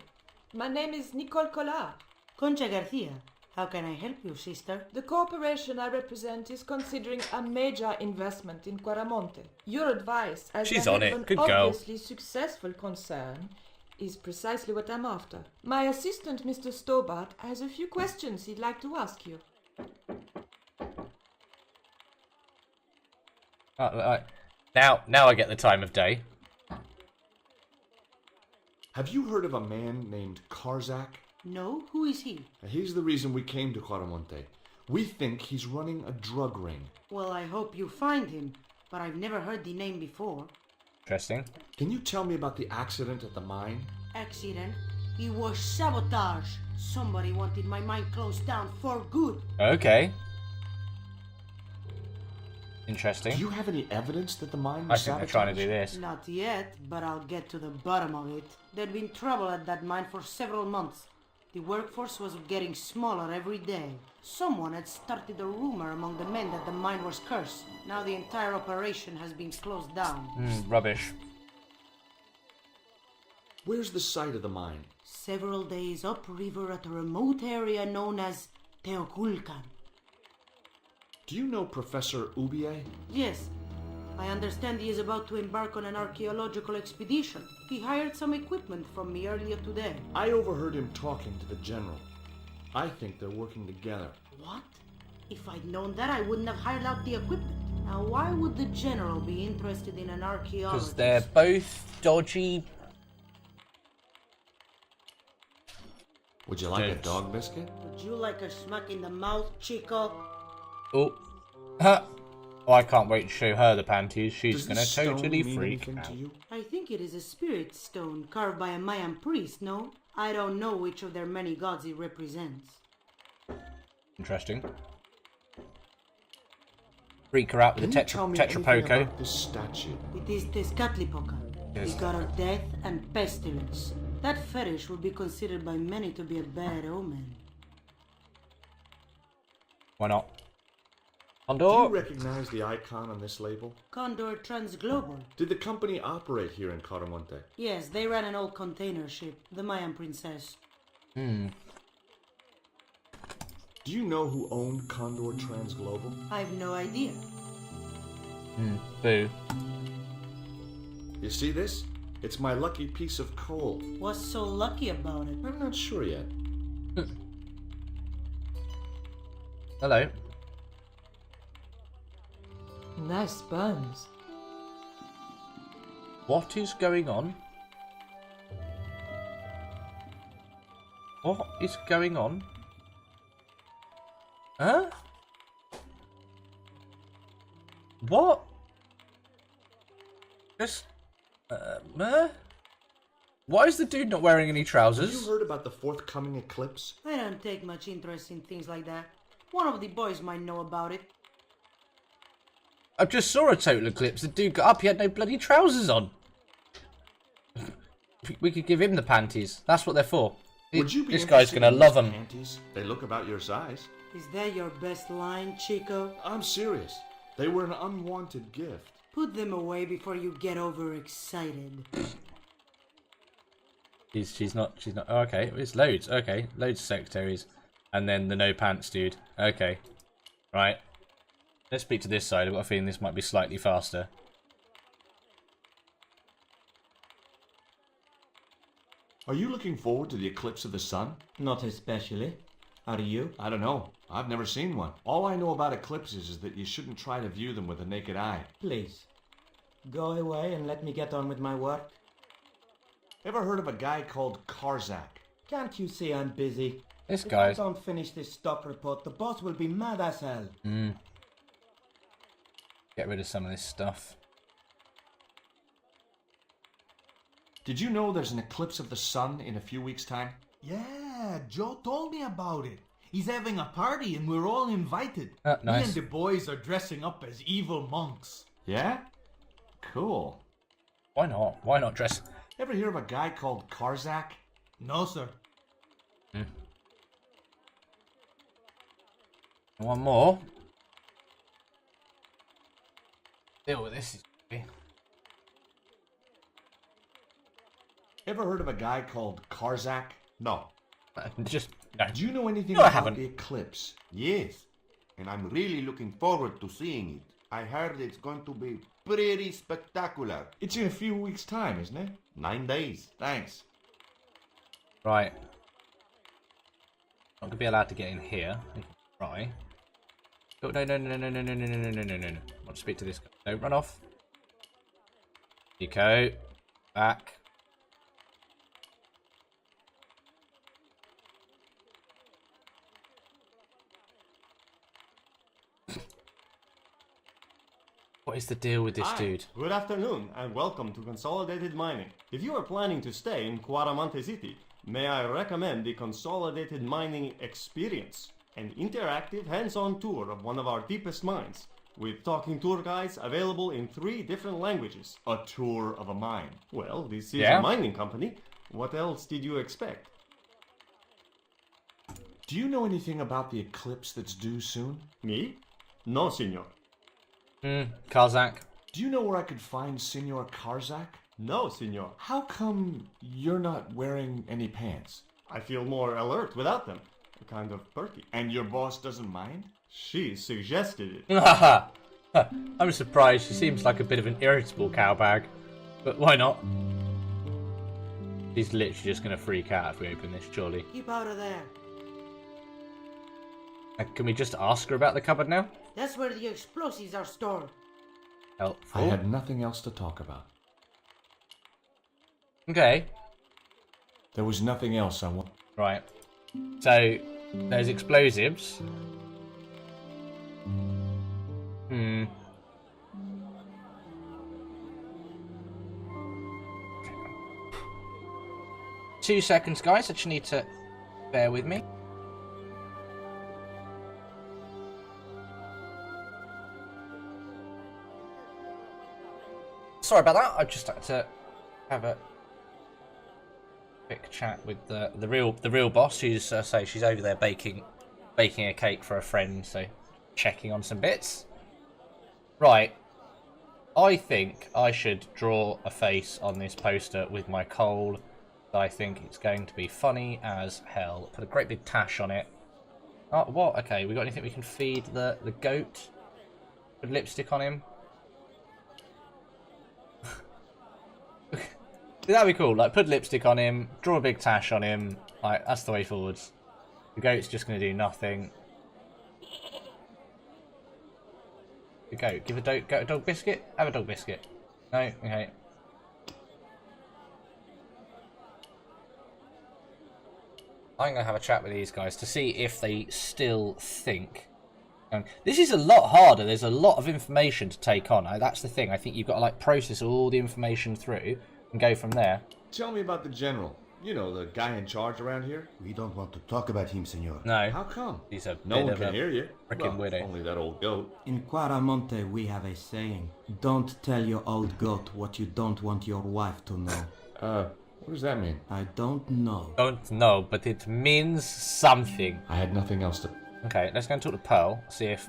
my name is Nicol Collard. Concha Garcia. How can I help you, sister? The corporation I represent is considering a major investment in Quaramonte. Your advice, as She's the on head it. of an Good girl. obviously successful concern, is precisely what I'm after. My assistant, Mr. Stobbart, has a few questions he'd like to ask you. Now I get the time of day. Have you heard of a man named Karzak? No? Who is he? Here's the reason we came to Quaramonte. We think he's running a drug ring. Well, I hope you find him, but I've never heard the name before. Interesting. Can you tell me about the accident at the mine? Accident? It was sabotage. Somebody wanted my mine closed down for good. Okay. Interesting. Do you have any evidence that the mine I was think they're sabotaged? trying to do this. Not yet, but I'll get to the bottom of it. There'd been trouble at that mine for several months. The workforce was getting smaller every day. Someone had started a rumor among the men that the mine was cursed. Now the entire operation has been closed down. Rubbish. Where's the site of the mine? Several days upriver at a remote area known as Teoculcan. Do you know Professor Ubier? Yes. I understand he is about to embark on an archaeological expedition. He hired some equipment from me earlier today. I overheard him talking to the General. I think they're working together. What? If I'd known that, I wouldn't have hired out the equipment. Now, why would the General be interested in an archaeologist? Because they're both dodgy. Would you like a dog biscuit? Would you like a smack in the mouth, Chico? Oh. Huh. Oh, I can't wait to show her the panties. She's Does gonna this stone totally mean freak anything out. to you? I think it is a spirit stone carved by a Mayan priest, no? I don't know which of their many gods it represents. Interesting. Freak her out with Can a you tell me anything tetrapoco. about this statue? It is Tezcatlipoca, Yes. the god of death and pestilence. That fetish would be considered by many to be a bad omen. Why not? Do you Condor? recognize the icon on this label? Condor Transglobal. Did the company operate here in Caramonte? Yes, they ran an old container ship, the Mayan Princess. Hmm. Do you know who owned Condor Transglobal? I've no idea. Boo. You see this? It's my lucky piece of coal. What's so lucky about it? I'm not sure yet. Hello. Nice buns. What is going on? What is going on? Huh? What? Just... Why is the dude not wearing any Have trousers? you heard about the forthcoming eclipse? I don't take much interest in things like that. One of the boys might know about it. I just saw a total eclipse. The dude got up, he had no bloody trousers on. We could give him the panties. That's what they're for. Would you be This guy's interested gonna in love these them. panties? They look about your size. Is that your best line, Chico? I'm serious. They were an unwanted gift. Put them away before you get overexcited. She's not. Oh, okay, it's loads. Okay, loads of secretaries, and then the no pants dude. Okay, right. Let's speak to this side. I've got a feeling this might be slightly faster. Are you looking forward to the eclipse of the sun? Not especially. Are you? I don't know. I've never seen one. All I know about eclipses is that you shouldn't try to view them with the naked eye. Please. Go away and let me get on with my work. Ever heard of a guy called Karzak? Can't you see I'm busy? This If guy. I don't finish this stock report, the boss will be mad as hell. Get rid of some of this stuff. Did you know there's an eclipse of the sun in a few weeks' time? Yeah, Joe told me about it. He's having a party and we're all invited. Me Nice. and the boys are dressing up as evil monks. Yeah? Cool. Why not? Why not dress? Ever hear of a guy called Karzak? No, sir. One more. Deal with this. Ever heard of a guy called Karzak? No. Just no. Do you know anything No, I about haven't. the eclipse? Yes, and I'm really looking forward to seeing it. I heard it's going to be pretty spectacular. It's in a few weeks' time, isn't it? 9 days. Thanks. Right. Not gonna be allowed to get in here. Right. Oh, no. I want to speak to this guy. No, run off. Nico. Back. What is the deal with this Hi, dude? Good afternoon and welcome to Consolidated Mining. If you are planning to stay in Cuaramonte City, may I recommend the Consolidated Mining Experience, an interactive hands-on tour of one of our deepest mines, with talking tour guides available in 3 different languages. A tour of a mine. Well, this is Yeah? a mining company. What else did you expect? Do you know anything about the eclipse that's due soon? Me? No, senor. Karzak. Do you know where I could find Senor Karzak? No, senor. How come you're not wearing any pants? I feel more alert without them. Kind of perky. And your boss doesn't mind? She suggested it. I'm surprised. She seems like a bit of an irritable cowbag. But why not? She's literally just going to freak out if we open this, surely. Keep out of there. Can we just ask her about the cupboard now? That's where the explosives are stored. Helpful. I had nothing else to talk about. Okay. There was nothing else I want. Right. So, there's explosives. Hmm. 2 seconds, guys. I just need to bear with me. Sorry about that. I just had to have a quick chat with the real boss, who's say she's over there baking a cake for a friend, so checking on some bits. Right. I think I should draw a face on this poster with my coal. I think it's going to be funny as hell. Put a great big tash on it. Oh, what? Okay, we got anything we can feed the goat? Put lipstick on him. That'd be cool. Like, put lipstick on him, draw a big tash on him. Like, that's the way forwards. The goat's just going to do nothing. The goat. Give a dog biscuit? Have a dog biscuit. No? Okay. I'm going to have a chat with these guys to see if they still think. This is a lot harder. There's a lot of information to take on. That's the thing. I think you've got to like process all the information through and go from there. Tell me about the general. You know, the guy in charge around here. We don't want to talk about him, senor. No. How come? He's a no one can hear you. Frickin' widow. Only that old goat. In Quaramonte, we have a saying: "Don't tell your old goat what you don't want your wife to know." What does that mean? I don't know. Don't know, but it means something. I had nothing else to... Okay, let's go and talk to Pearl, see if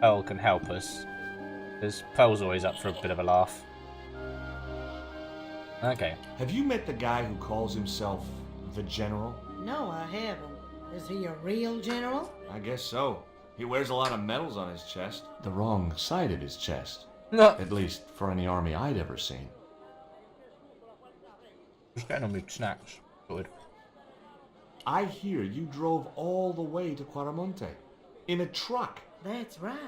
Pearl can help us. Because Pearl's always up for a bit of a laugh. Okay. Have you met the guy who calls himself the General? No, I haven't. Is he a real general? I guess so. He wears a lot of medals on his chest. The wrong side of his chest. No. At least for any army I'd ever seen. Just getting on with snacks. Good. I hear you drove all the way to Quaramonte. In a truck. That's right.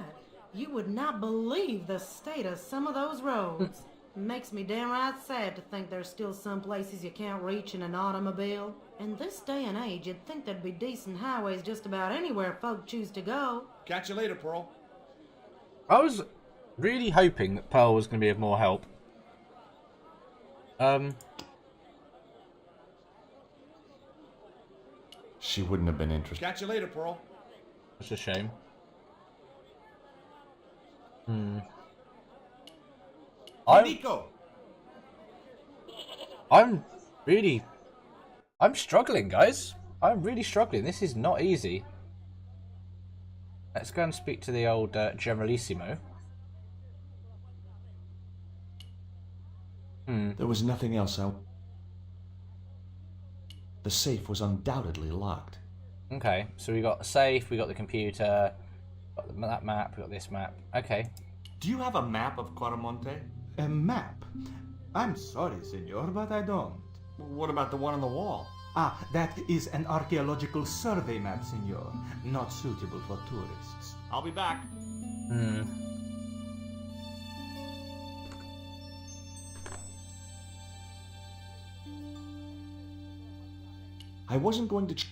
You would not believe the state of some of those roads. Makes me downright sad to think there's still some places you can't reach in an automobile. In this day and age, you'd think there'd be decent highways just about anywhere folk choose to go. Catch you later, Pearl. I was really hoping that Pearl was going to be of more help. She wouldn't have been interested. Catch you later, Pearl. That's a shame. Nicol! I'm struggling, guys. I'm really struggling. This is not easy. Let's go and speak to the old Generalissimo. There was nothing else out. The safe was undoubtedly locked. Okay, so we got the safe, we got the computer, got that map, we got this map. Okay. Do you have a map of Quaramonte? A map? I'm sorry, senor, but I don't. What about the one on the wall? Ah, that is an archaeological survey map, senor. Not suitable for tourists. I'll be back. I wasn't going to...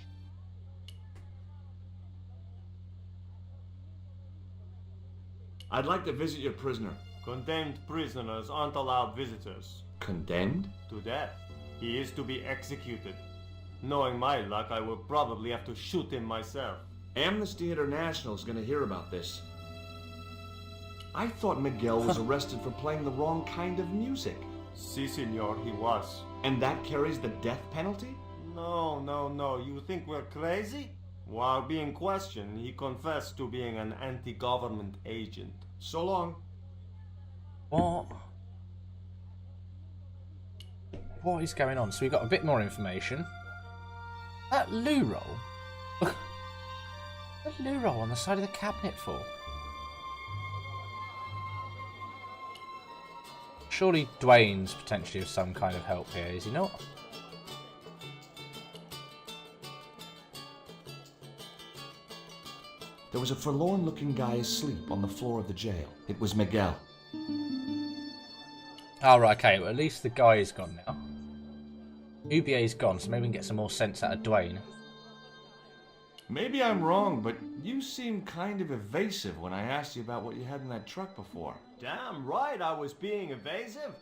I'd like to visit your prisoner. Condemned prisoners aren't allowed visitors. Condemned? To death. He is to be executed. Knowing my luck, I will probably have to shoot him myself. Amnesty International is going to hear about this. I thought Miguel was arrested for playing the wrong kind of music. Si, senor, he was. And that carries the death penalty? No. You think we're crazy? While being questioned, he confessed to being an anti-government agent. So long. What is going on? So we got a bit more information. That loo roll? That the loo roll on the side of the cabinet for? Surely Dwayne's potentially of some kind of help here, is he not? There was a forlorn-looking guy asleep on the floor of the jail. It was Miguel. Oh, right, okay. Well, at least the guy is gone now. UBA's gone, so maybe we can get some more sense out of Dwayne. Maybe I'm wrong, but you seemed kind of evasive when I asked you about what you had in that truck before. Damn right I was being evasive.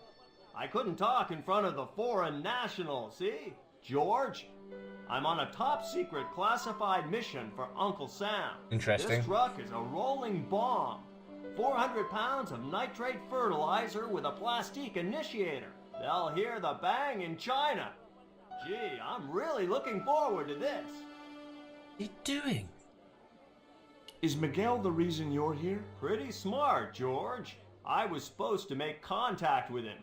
I couldn't talk in front of the foreign national, see? George, I'm on a top-secret classified mission for Uncle Sam. Interesting. This truck is a rolling bomb. 400 pounds of nitrate fertilizer with a plastique initiator. They'll hear the bang in China. Gee, I'm really looking forward to this. What are you doing? Is Miguel the reason you're here? Pretty smart, George. I was supposed to make contact with him.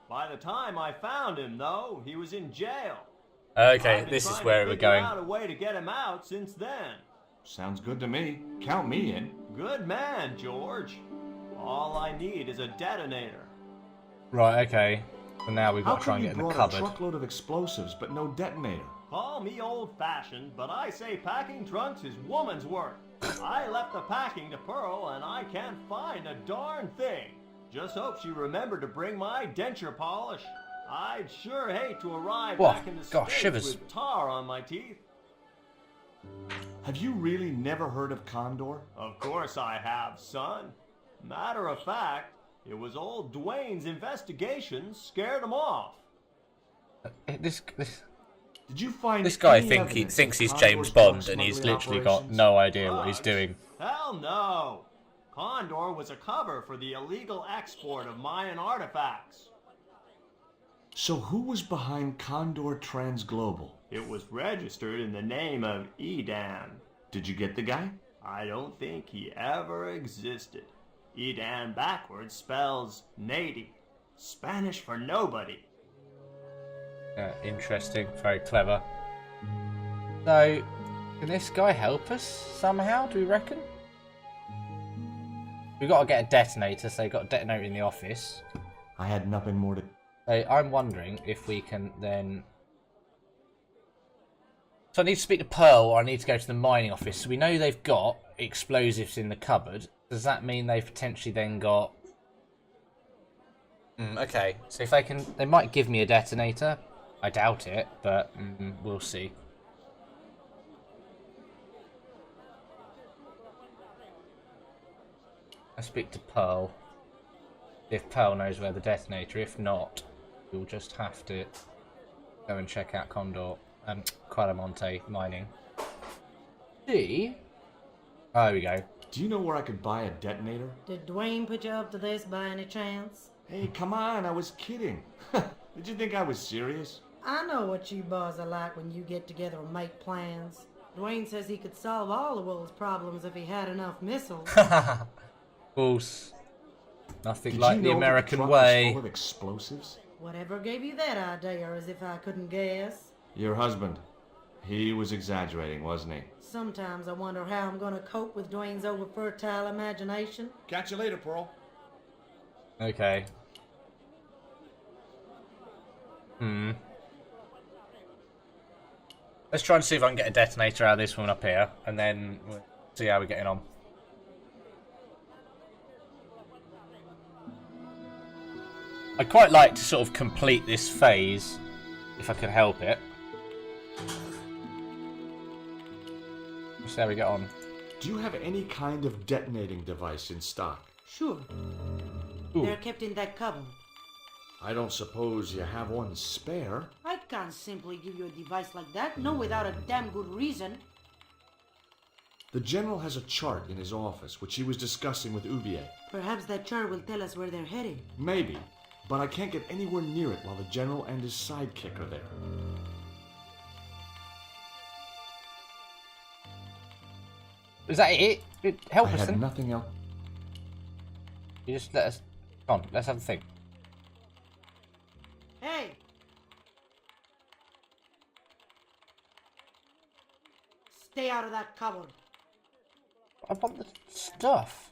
By the time I found him, though, he was in jail. Okay, this is where we're going. I've been trying to figure out a way to get him out since then. Sounds good to me. Count me in. Good man, George. All I need is a detonator. Right, okay. So now we've got to try and get in the How cupboard. come you brought a truckload of explosives but no detonator? Call me old-fashioned, but I say packing trunks is woman's work. I left the packing to Pearl, and I can't find a darn thing. Just hope she remembered to bring my denture polish. I'd sure hate to arrive back in the States with tar on my teeth. Have you really never heard of Condor? Of course I have, son. Matter of fact, it was old Dwayne's investigation scared him off. Did you find this guy any thinks he's Condor's James Bond, drug and he's smuggling literally got operations? no idea what he's doing. Hell no! Condor was a cover for the illegal export of Mayan artifacts. So who was behind Condor Transglobal? It was registered in the name of Edan. Did you get the guy? I don't think he ever existed. Edan backwards spells Nady, Spanish for nobody. Interesting, very clever. So, can this guy help us somehow, do we reckon? We've got to get a detonator, so they've got a detonator in the office. I had nothing more to... So I'm wondering if we can then... So I need to speak to Pearl, or I need to go to the mining office. So we know they've got explosives in the cupboard. Does that mean they've potentially then got... okay, so if they can... They might give me a detonator. I doubt it, but we'll see. I speak to Pearl. If Pearl knows where the detonator, if not, we'll just have to go and check out Condor and Quadamonte mining. See? Oh, there we go. Do you know where I could buy a detonator? Did Dwayne put you up to this by any chance? Hey, come on, I was kidding. Did you think I was serious? I know what you boys are like when you get together and make plans. Dwayne says he could solve all the world's problems if he had enough missiles. Of course. Nothing like the American way. Was full of explosives? Whatever gave you that idea, as if I couldn't guess? Your husband. He was exaggerating, wasn't he? Sometimes I wonder how I'm going to cope with Dwayne's over-fertile imagination. Catch you later, Pearl. Okay. Let's try and see if I can get a detonator out of this one up here, and then we'll see how we're getting on. I'd quite like to sort of complete this phase, if I can help it. We'll see how we get on. Do you have any kind of detonating device in stock? Sure. Ooh. They're kept in that cupboard. I don't suppose you have one spare. I can't simply give you a device like that, no without a damn good reason. The General has a chart in his office, which he was discussing with Ubier. Perhaps that chart will tell us where they're heading. Maybe, but I can't get anywhere near it while the General and his sidekick are there. Is that it? Help us I had then. nothing else. You just let us... Come on, let's have a think. Hey! Stay out of that cupboard. I want the stuff.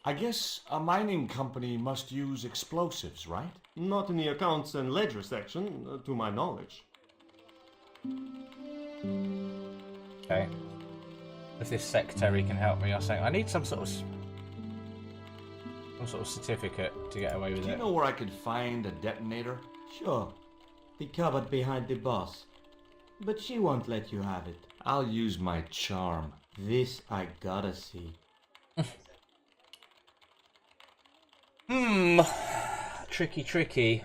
I guess a mining company must use explosives, right? Not in the accounts and ledger section, to my knowledge. Okay. If this secretary can help me, I think I need some sort of certificate to get away with Do you it. know where I could find a detonator? Sure. The cupboard behind the boss. But she won't let you have it. I'll use my charm. This I gotta see. Tricky.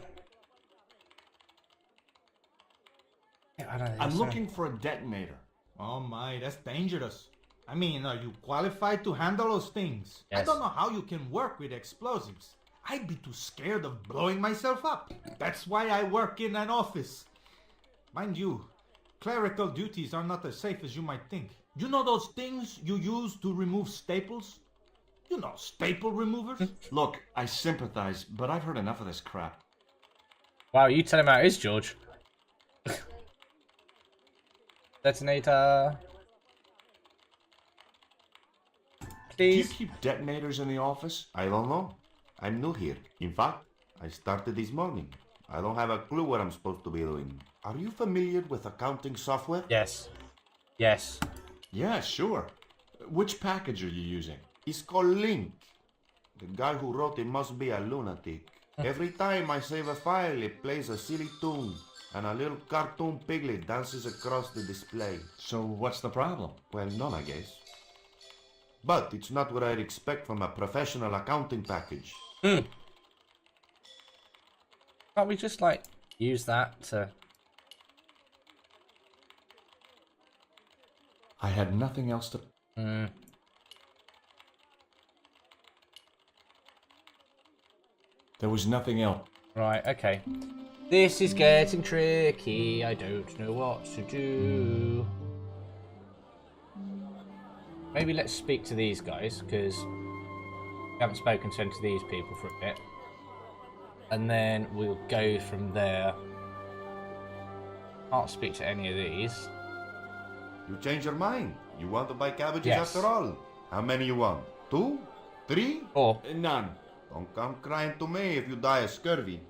Yeah, I don't think I'm so. looking for a detonator. Oh my, that's dangerous. I mean, are you qualified to handle those things? I Yes. don't know how you can work with explosives. I'd be too scared of blowing myself up. That's why I work in an office. Mind you, clerical duties are not as safe as you might think. You know those things you use to remove staples? You know, staple removers? Look, I sympathize, but I've heard enough of this crap. Wow, you tell him how it is, George. Detonator. Do you Please. keep detonators in the office? I don't know. I'm new here. In fact, I started this morning. I don't have a clue what I'm supposed to be doing. Are you familiar with accounting software? Yes. Yeah, sure. Which package are you using? It's called Link. The guy who wrote it must be a lunatic. Every time I save a file, it plays a silly tune, and a little cartoon piglet dances across the display. So what's the problem? Well, none, I guess. But it's not what I'd expect from a professional accounting package. Can't we just, like, use that to... I had nothing else to... There was nothing else. Right, okay. This is getting tricky. I don't know what to do. Maybe let's speak to these guys, because we haven't spoken to any of these people for a bit. And then we'll go from there. Can't speak to any of these. You change your mind. You want to buy cabbages Yes. after all. How many you want? 2? 3? Or None. Don't come crying to me if you die of scurvy.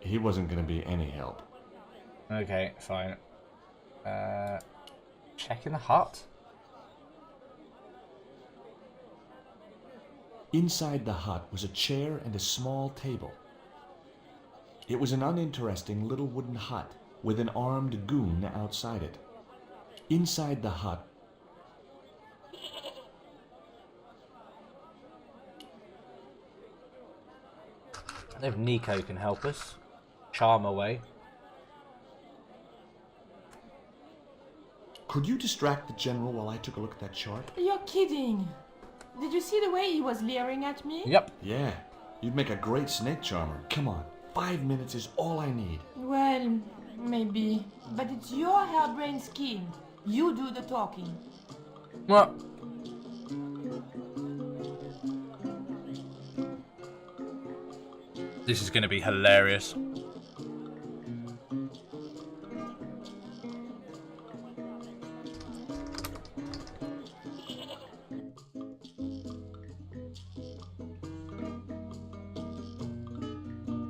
He wasn't going to be any help. okay, fine. Check in the hut. Inside the hut was a chair and a small table. It was an uninteresting little wooden hut with an armed goon outside it. Inside the hut, I don't know if Nicol can help us. Charm away. could you distract the general while I took a look at that chart? You're kidding. Did you see the way he was leering at me? Yep. Yeah, you'd make a great snake charmer. Come on, 5 minutes is all I need. Well, maybe. But it's your harebrained scheme. You do the talking. What? This is going to be hilarious.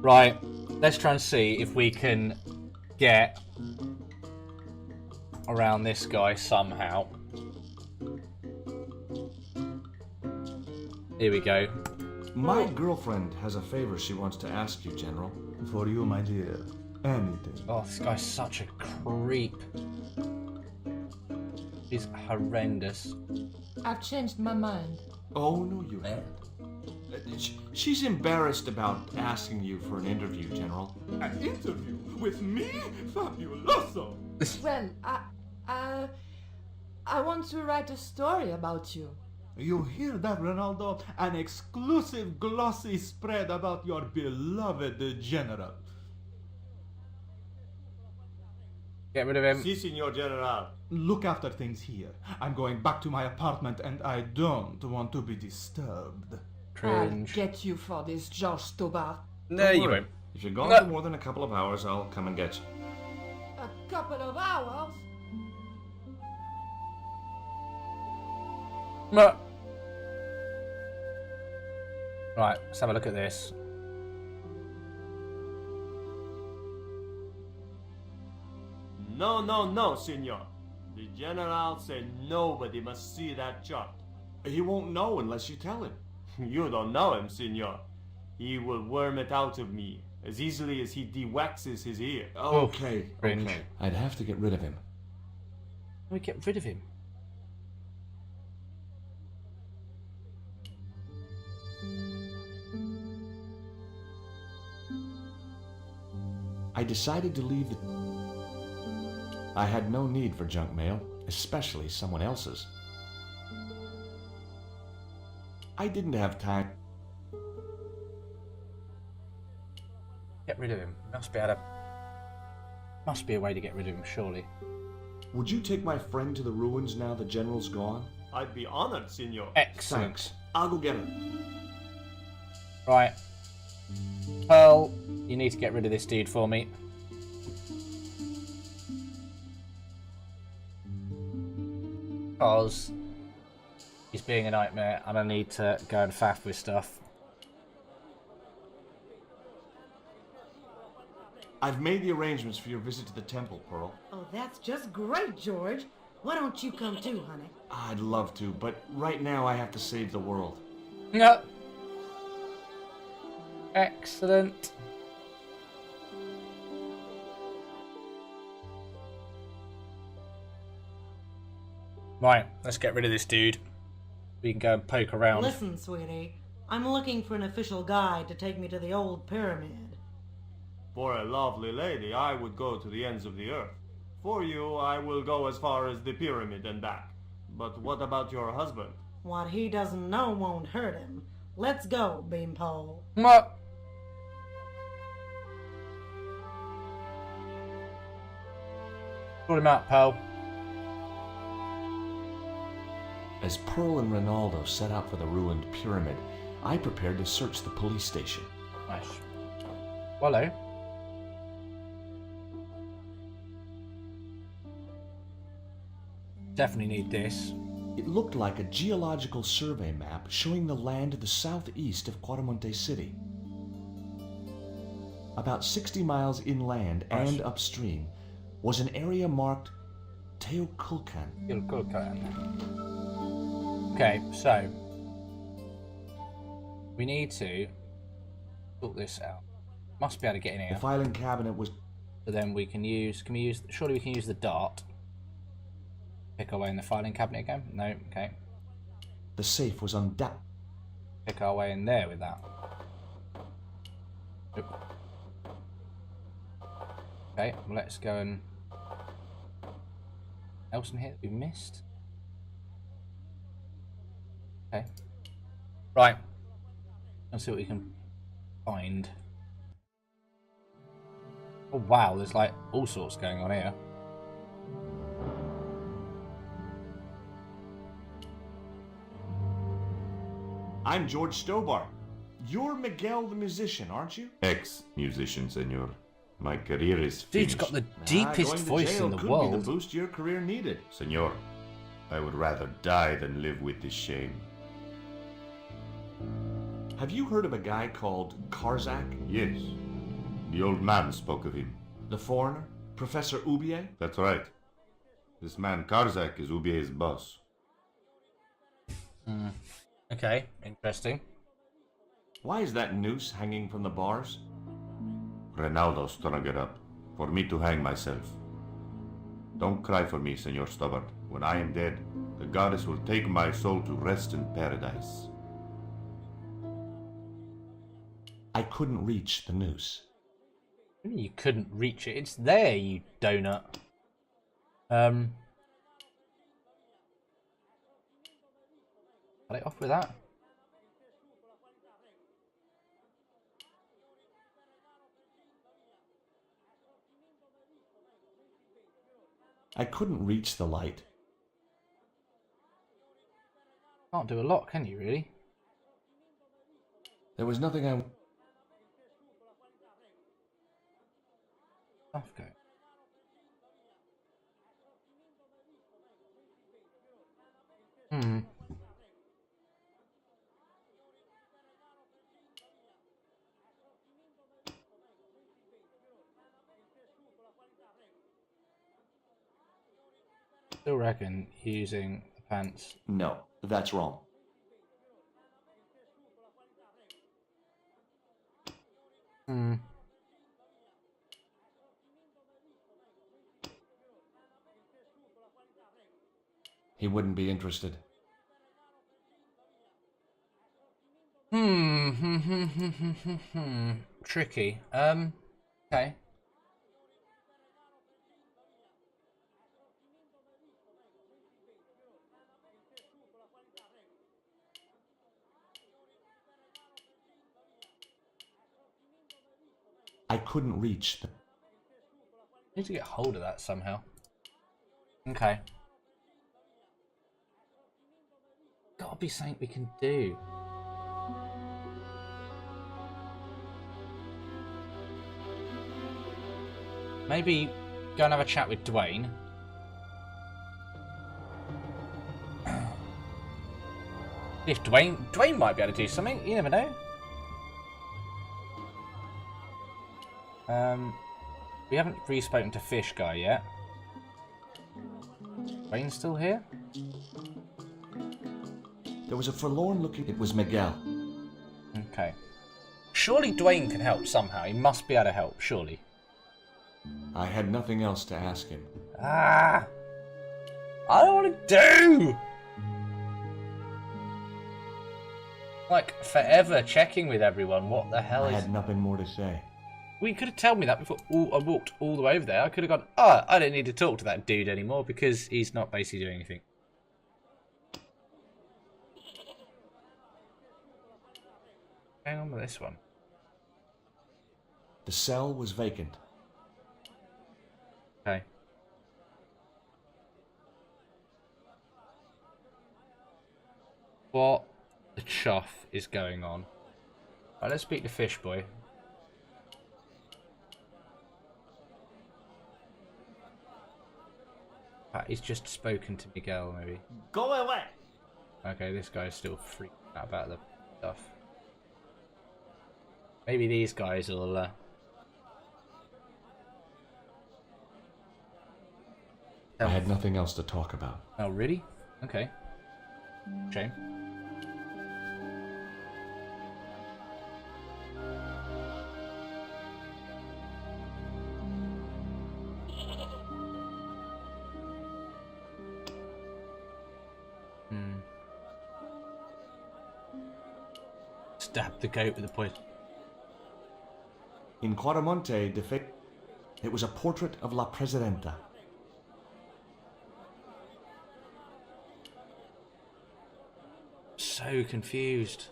Right, let's try and see if we can get around this guy somehow. Here we go. My girlfriend has a favor she wants to ask you, General. For you, my dear. Anything. Oh, this guy's such a creep. He's horrendous. I've changed my mind. Oh, no, you haven't. She's embarrassed about asking you for an interview, General. An interview with me? Fabuloso! Well, I want to write a story about you. You hear that, Ronaldo? An exclusive glossy spread about your beloved general. Get rid of him. Si, Signor General. Look after things here. I'm going back to my apartment and I don't want to be disturbed. I'll get you for this, George Stobbart. No, you won't. If you're gone No. for more than a couple of hours, I'll come and get you. A couple of hours? No. Right, let's have a look at this. No, no, no, senor. The general said nobody must see that chart. He won't know unless you tell him. You don't know him, senor. He will worm it out of me as easily as he de-waxes his ear. Okay, cringe. okay. I'd have to get rid of him. We get rid of him. I decided to leave the... I had no need for junk mail, especially someone else's. I didn't have time. Get rid of him. Must be a way to get rid of him, surely. Would you take my friend to the ruins now the general's gone? I'd be honored, senor. Excellent. Thanks. I'll go get him. Right. Pearl, you need to get rid of this dude for me. Because he's being a nightmare and I need to go and faff with stuff. I've made the arrangements for your visit to the temple, Pearl. Oh, that's just great, George. Why don't you come too, honey? I'd love to, but right now I have to save the world. No. Excellent. Right, let's get rid of this dude. We can go and poke around. Listen, sweetie. I'm looking for an official guide to take me to the old pyramid. For a lovely lady, I would go to the ends of the earth. For you, I will go as far as the pyramid and back. But what about your husband? What he doesn't know won't hurt him. Let's go, Beanpole. No. Sort him out, pal. As Pearl and Ronaldo set out for the ruined pyramid, I prepared to search the police station. Nice. Hello. Definitely need this. It looked like a geological survey map showing the land to the southeast of Quaramonte City. About 60 miles inland and upstream was an area marked Teoculcan. Okay, so we need to sort this out. Must be able to get in here. The filing cabinet was... So then we can use... Surely we can use the dart. Pick our way in the filing cabinet again? No, okay. The safe was undoubted. Pick our way in there with that. Oop. Okay, well, let's go and... Else in here that we've missed? Okay. Right. Let's see what we can find. Oh wow, there's like all sorts going on here. I'm George Stobbart. You're Miguel the musician, aren't you? Ex-musician, senor. My career is Dude's finished. got the deepest voice in the could world. Be the boost your career needed. Senor, I would rather die than live with this shame. Have you heard of a guy called Karzak? Yes. The old man spoke of him. The foreigner? Professor Oubier? That's right. This man Karzak is Ubier's boss. Okay, interesting. Why is that noose hanging from the bars? Ronaldo strung it up for me to hang myself. Don't cry for me, Senor Stobbart. When I am dead, the goddess will take my soul to rest in paradise. I couldn't reach the noose. You couldn't reach it. It's there, you donut. Cut it off with that. I couldn't reach the light. Can't do a lot, can you, really? There was nothing I... stuff going. Hmm. Still reckon using the pants. No, that's wrong. Hmm. He wouldn't be interested. Tricky. Okay. I couldn't reach the... Need to get hold of that somehow. Okay. Gotta be something we can do. Maybe go and have a chat with Dwayne. If Dwayne might be able to do something, you never know. We haven't re-spoken to Fish Guy yet. Dwayne's still here? There was a forlorn looking... It was Miguel. Okay. Surely Dwayne can help somehow. He must be able to help, surely. I had nothing else to ask him. Ah! I don't want to do! Like, forever checking with everyone. What the hell I is... had nothing more to say. Well, you could have told me that before I walked all the way over there. I could have gone, oh, I don't need to talk to that dude anymore because he's not basically doing anything. Hang on with this one. The cell was vacant. Okay. What the chuff is going on? Right, let's speak to Fish Boy. He's just spoken to Miguel, maybe. Go away! Okay, this guy's still freaking out about the stuff. Maybe these guys will, I had nothing else to talk about. Oh, really? Okay. Shame. Stab the goat with the poison. In Quaramonte, it was a portrait of La Presidenta. So confused.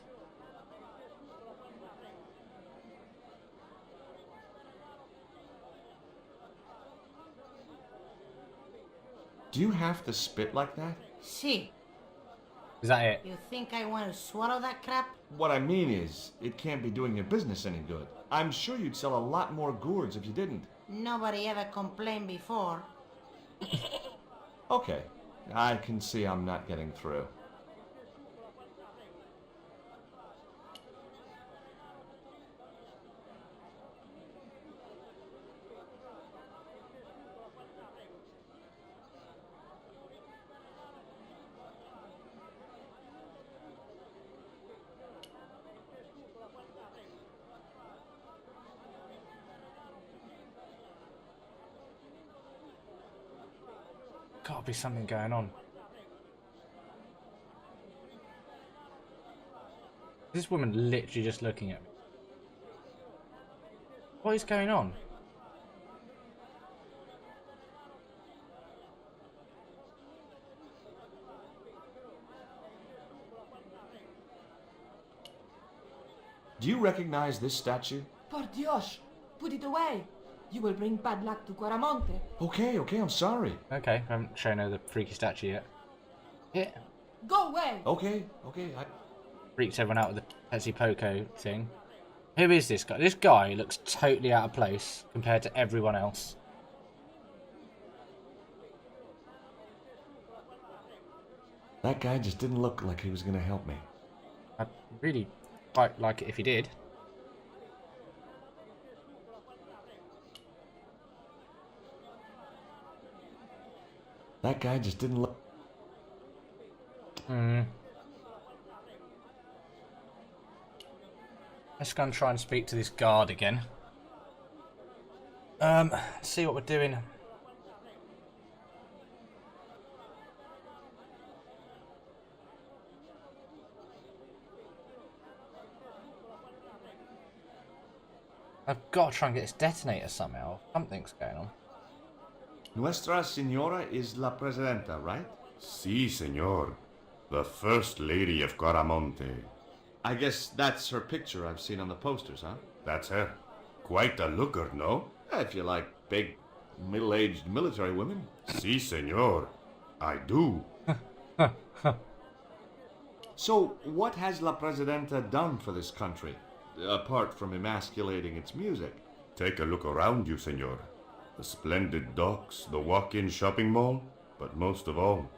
Do you have to spit like that? See. Is that it? You think I want to swallow that crap? What I mean is, it can't be doing your business any good. I'm sure you'd sell a lot more gourds if you didn't. Nobody ever complained before. Okay, I can see I'm not getting through. Gotta be something going on. This woman literally just looking at me. What is going on? Do you recognize this statue? Por Dios, put it away. You will bring bad luck to Quaramonte. Okay, I'm sorry. Okay, I haven't shown her the freaky statue yet. Yeah. Go away! Okay, Freaked everyone out with the Petsy Poco thing. Who is this guy? This guy looks totally out of place compared to everyone else. That guy just didn't look like he was going to help me. I'd really quite like it if he did. That guy just didn't look... Let's go and try and speak to this guard again. See what we're doing. I've got to try and get this detonator somehow. Something's going on. Nuestra Señora is la Presidenta, right? Si, senor. The First Lady of Caramonte. I guess that's her picture I've seen on the posters, huh? That's her. Quite a looker, no? If you like big, middle-aged military women. Si, senor. I do. So, what has La Presidenta done for this country, apart from emasculating its music? Take a look around you, senor. The splendid docks, the walk-in shopping mall, but most of all,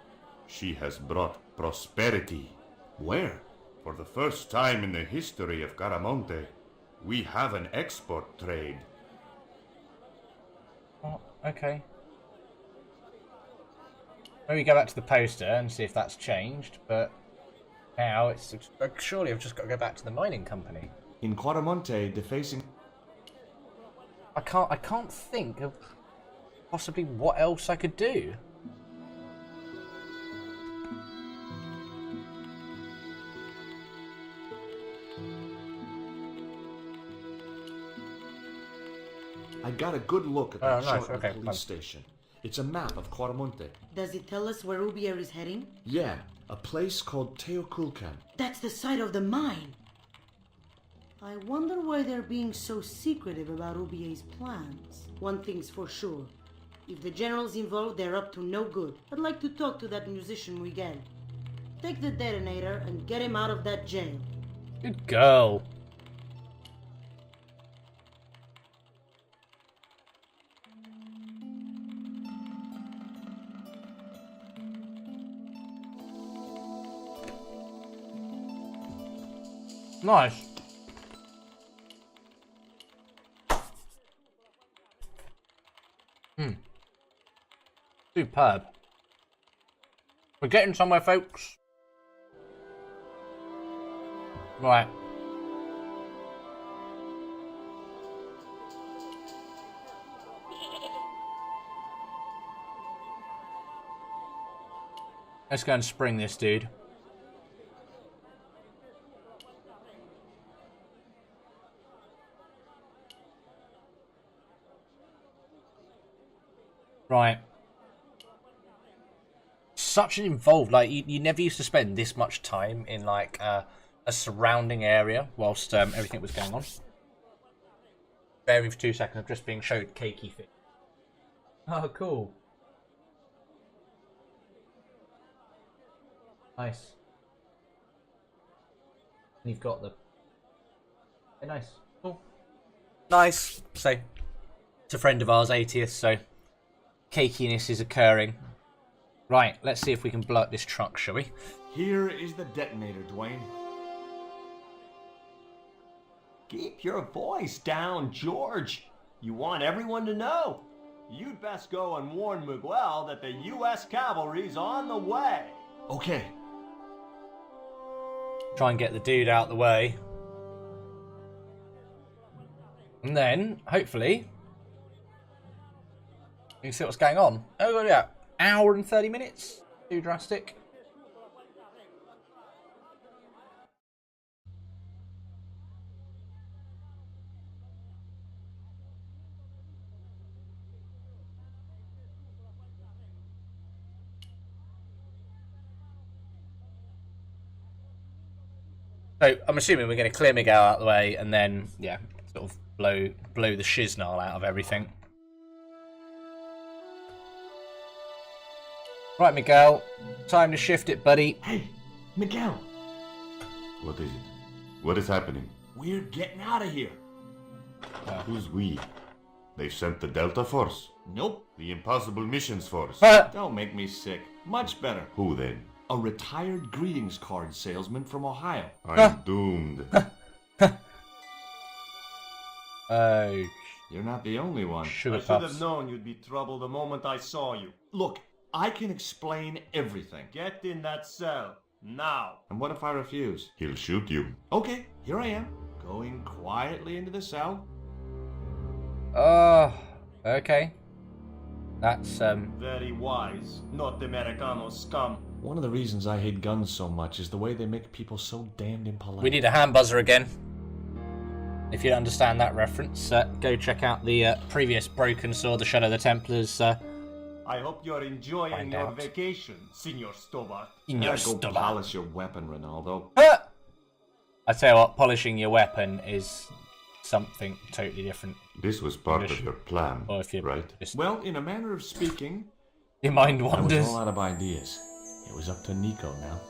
she has brought prosperity. Where? For the first time in the history of Caramonte, we have an export trade. Oh, okay. Maybe go back to the poster and see if that's changed, but now it's... Surely I've just got to go back to the mining company. In Caramonte, defacing... I can't think of possibly what else I could do. I got a good look at that chart at the police fine. station. It's a map of Caramonte. Does it tell us where Ubier is heading? Yeah, a place called Teoculcan. That's the site of the mine. I wonder why they're being so secretive about Ubier's plans. One thing's for sure. If the general's involved, they're up to no good. I'd like to talk to that musician Miguel. Take the detonator and get him out of that jail. Good girl. Nice. Superb. We're getting somewhere, folks. Right. Let's go and spring this dude. Right. Such an involved, like, you never used to spend this much time in, like, a surrounding area whilst everything was going on. Bear with me for 2 seconds, I'm just being showed cakey thing. Oh, cool. Nice. And you've got the... Hey, nice. Cool. Nice. So, it's a friend of ours, 80th, so cakiness is occurring. Right, let's see if we can blow up this truck, shall we? Here is the detonator, Dwayne. Keep your voice down, George. You want everyone to know. You'd best go and warn Miguel that the U.S. cavalry's on the way. Okay. Try and get the dude out the way. And then, hopefully, you can see what's going on. Oh, yeah. Hour and 30 minutes? Too drastic. So, I'm assuming we're going to clear Miguel out of the way and then, yeah, sort of blow the shiznal out of everything. Right, Miguel. Time to shift it, buddy. Hey, Miguel. What is it? What is happening? We're getting out of here. Who's we? They sent the Delta Force? Nope. The Impossible Missions Force? Don't make me sick. Much better. Who then? A retired greetings card salesman from Ohio. I'm doomed. Oh, You're not the only one. sugar I should puffs. have known you'd be trouble the moment I saw you. Look, I can explain everything. Get in that cell. Now. And what if I refuse? He'll shoot you. Okay, here I am, going quietly into the cell. Oh, okay. That's Very wise. Not Americano scum. One of the reasons I hate guns so much is the way they make people so damned impolite. We need a hand buzzer again. If you don't understand that reference, go check out the previous Broken Sword, The Shadow of the Templars. I hope you're enjoying Find your out. vacation, Senor Stobbart. Go polish your weapon, Ronaldo. I tell you what, polishing your weapon is something totally different. This was part of your plan, Or if you right? Well, in a manner of speaking, your mind I was wanders. all out of ideas. It was up to Nicol now.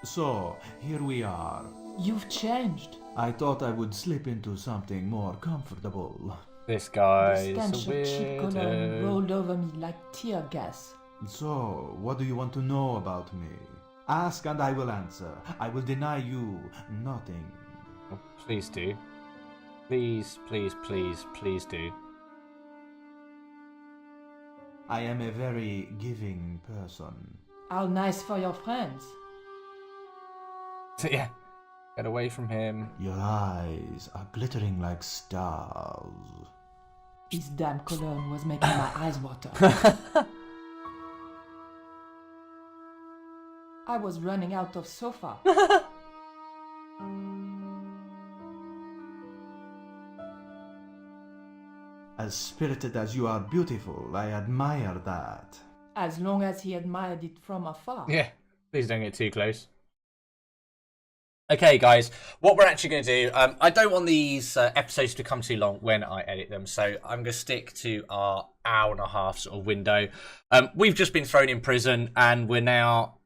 So, here we are. You've changed. I thought I would slip into something more comfortable. This guy The is stench a of cheap cologne weirdo. rolled over me like tear gas. So, what do you want to know about me? Ask and I will answer. I will deny you nothing. Oh, please do. Please, please, please, please do. I am a very giving person. How nice for your friends. So, yeah, get away from him. Your eyes are glittering like stars. His damn cologne was making my eyes water. I was running out of sofa. As spirited as you are beautiful, I admire that. As long as he admired it from afar. Yeah, please don't get too close. Okay, guys, what we're actually going to do, I don't want these episodes to come too long when I edit them, so I'm going to stick to our hour and a half sort of window. We've just been thrown in prison, and we're now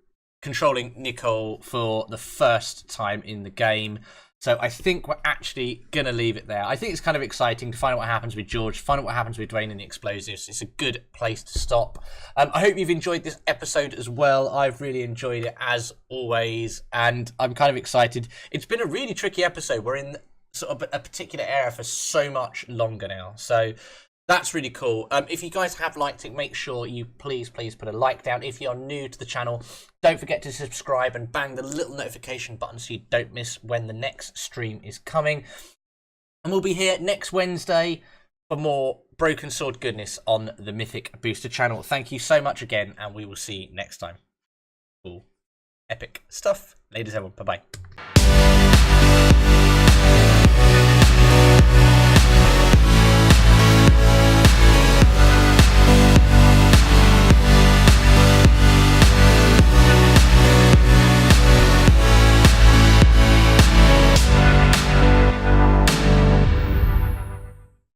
controlling Nicol for the first time in the game. So I think we're actually going to leave it there. I think it's kind of exciting to find out what happens with George, find out what happens with Dwayne and the explosives. It's a good place to stop. I hope you've enjoyed this episode as well. I've really enjoyed it as always, and I'm kind of excited. It's been a really tricky episode. We're in sort of a particular area for so much longer now. So that's really cool. If you guys have liked it, make sure you please put a like down. If you're new to the channel, don't forget to subscribe and bang the little notification button so you don't miss when the next stream is coming. And we'll be here next Wednesday for more Broken Sword goodness on the Mythic Booster Channel. Thank you so much again, and we will see you next time. Cool. Epic stuff. Ladies and gentlemen, bye-bye.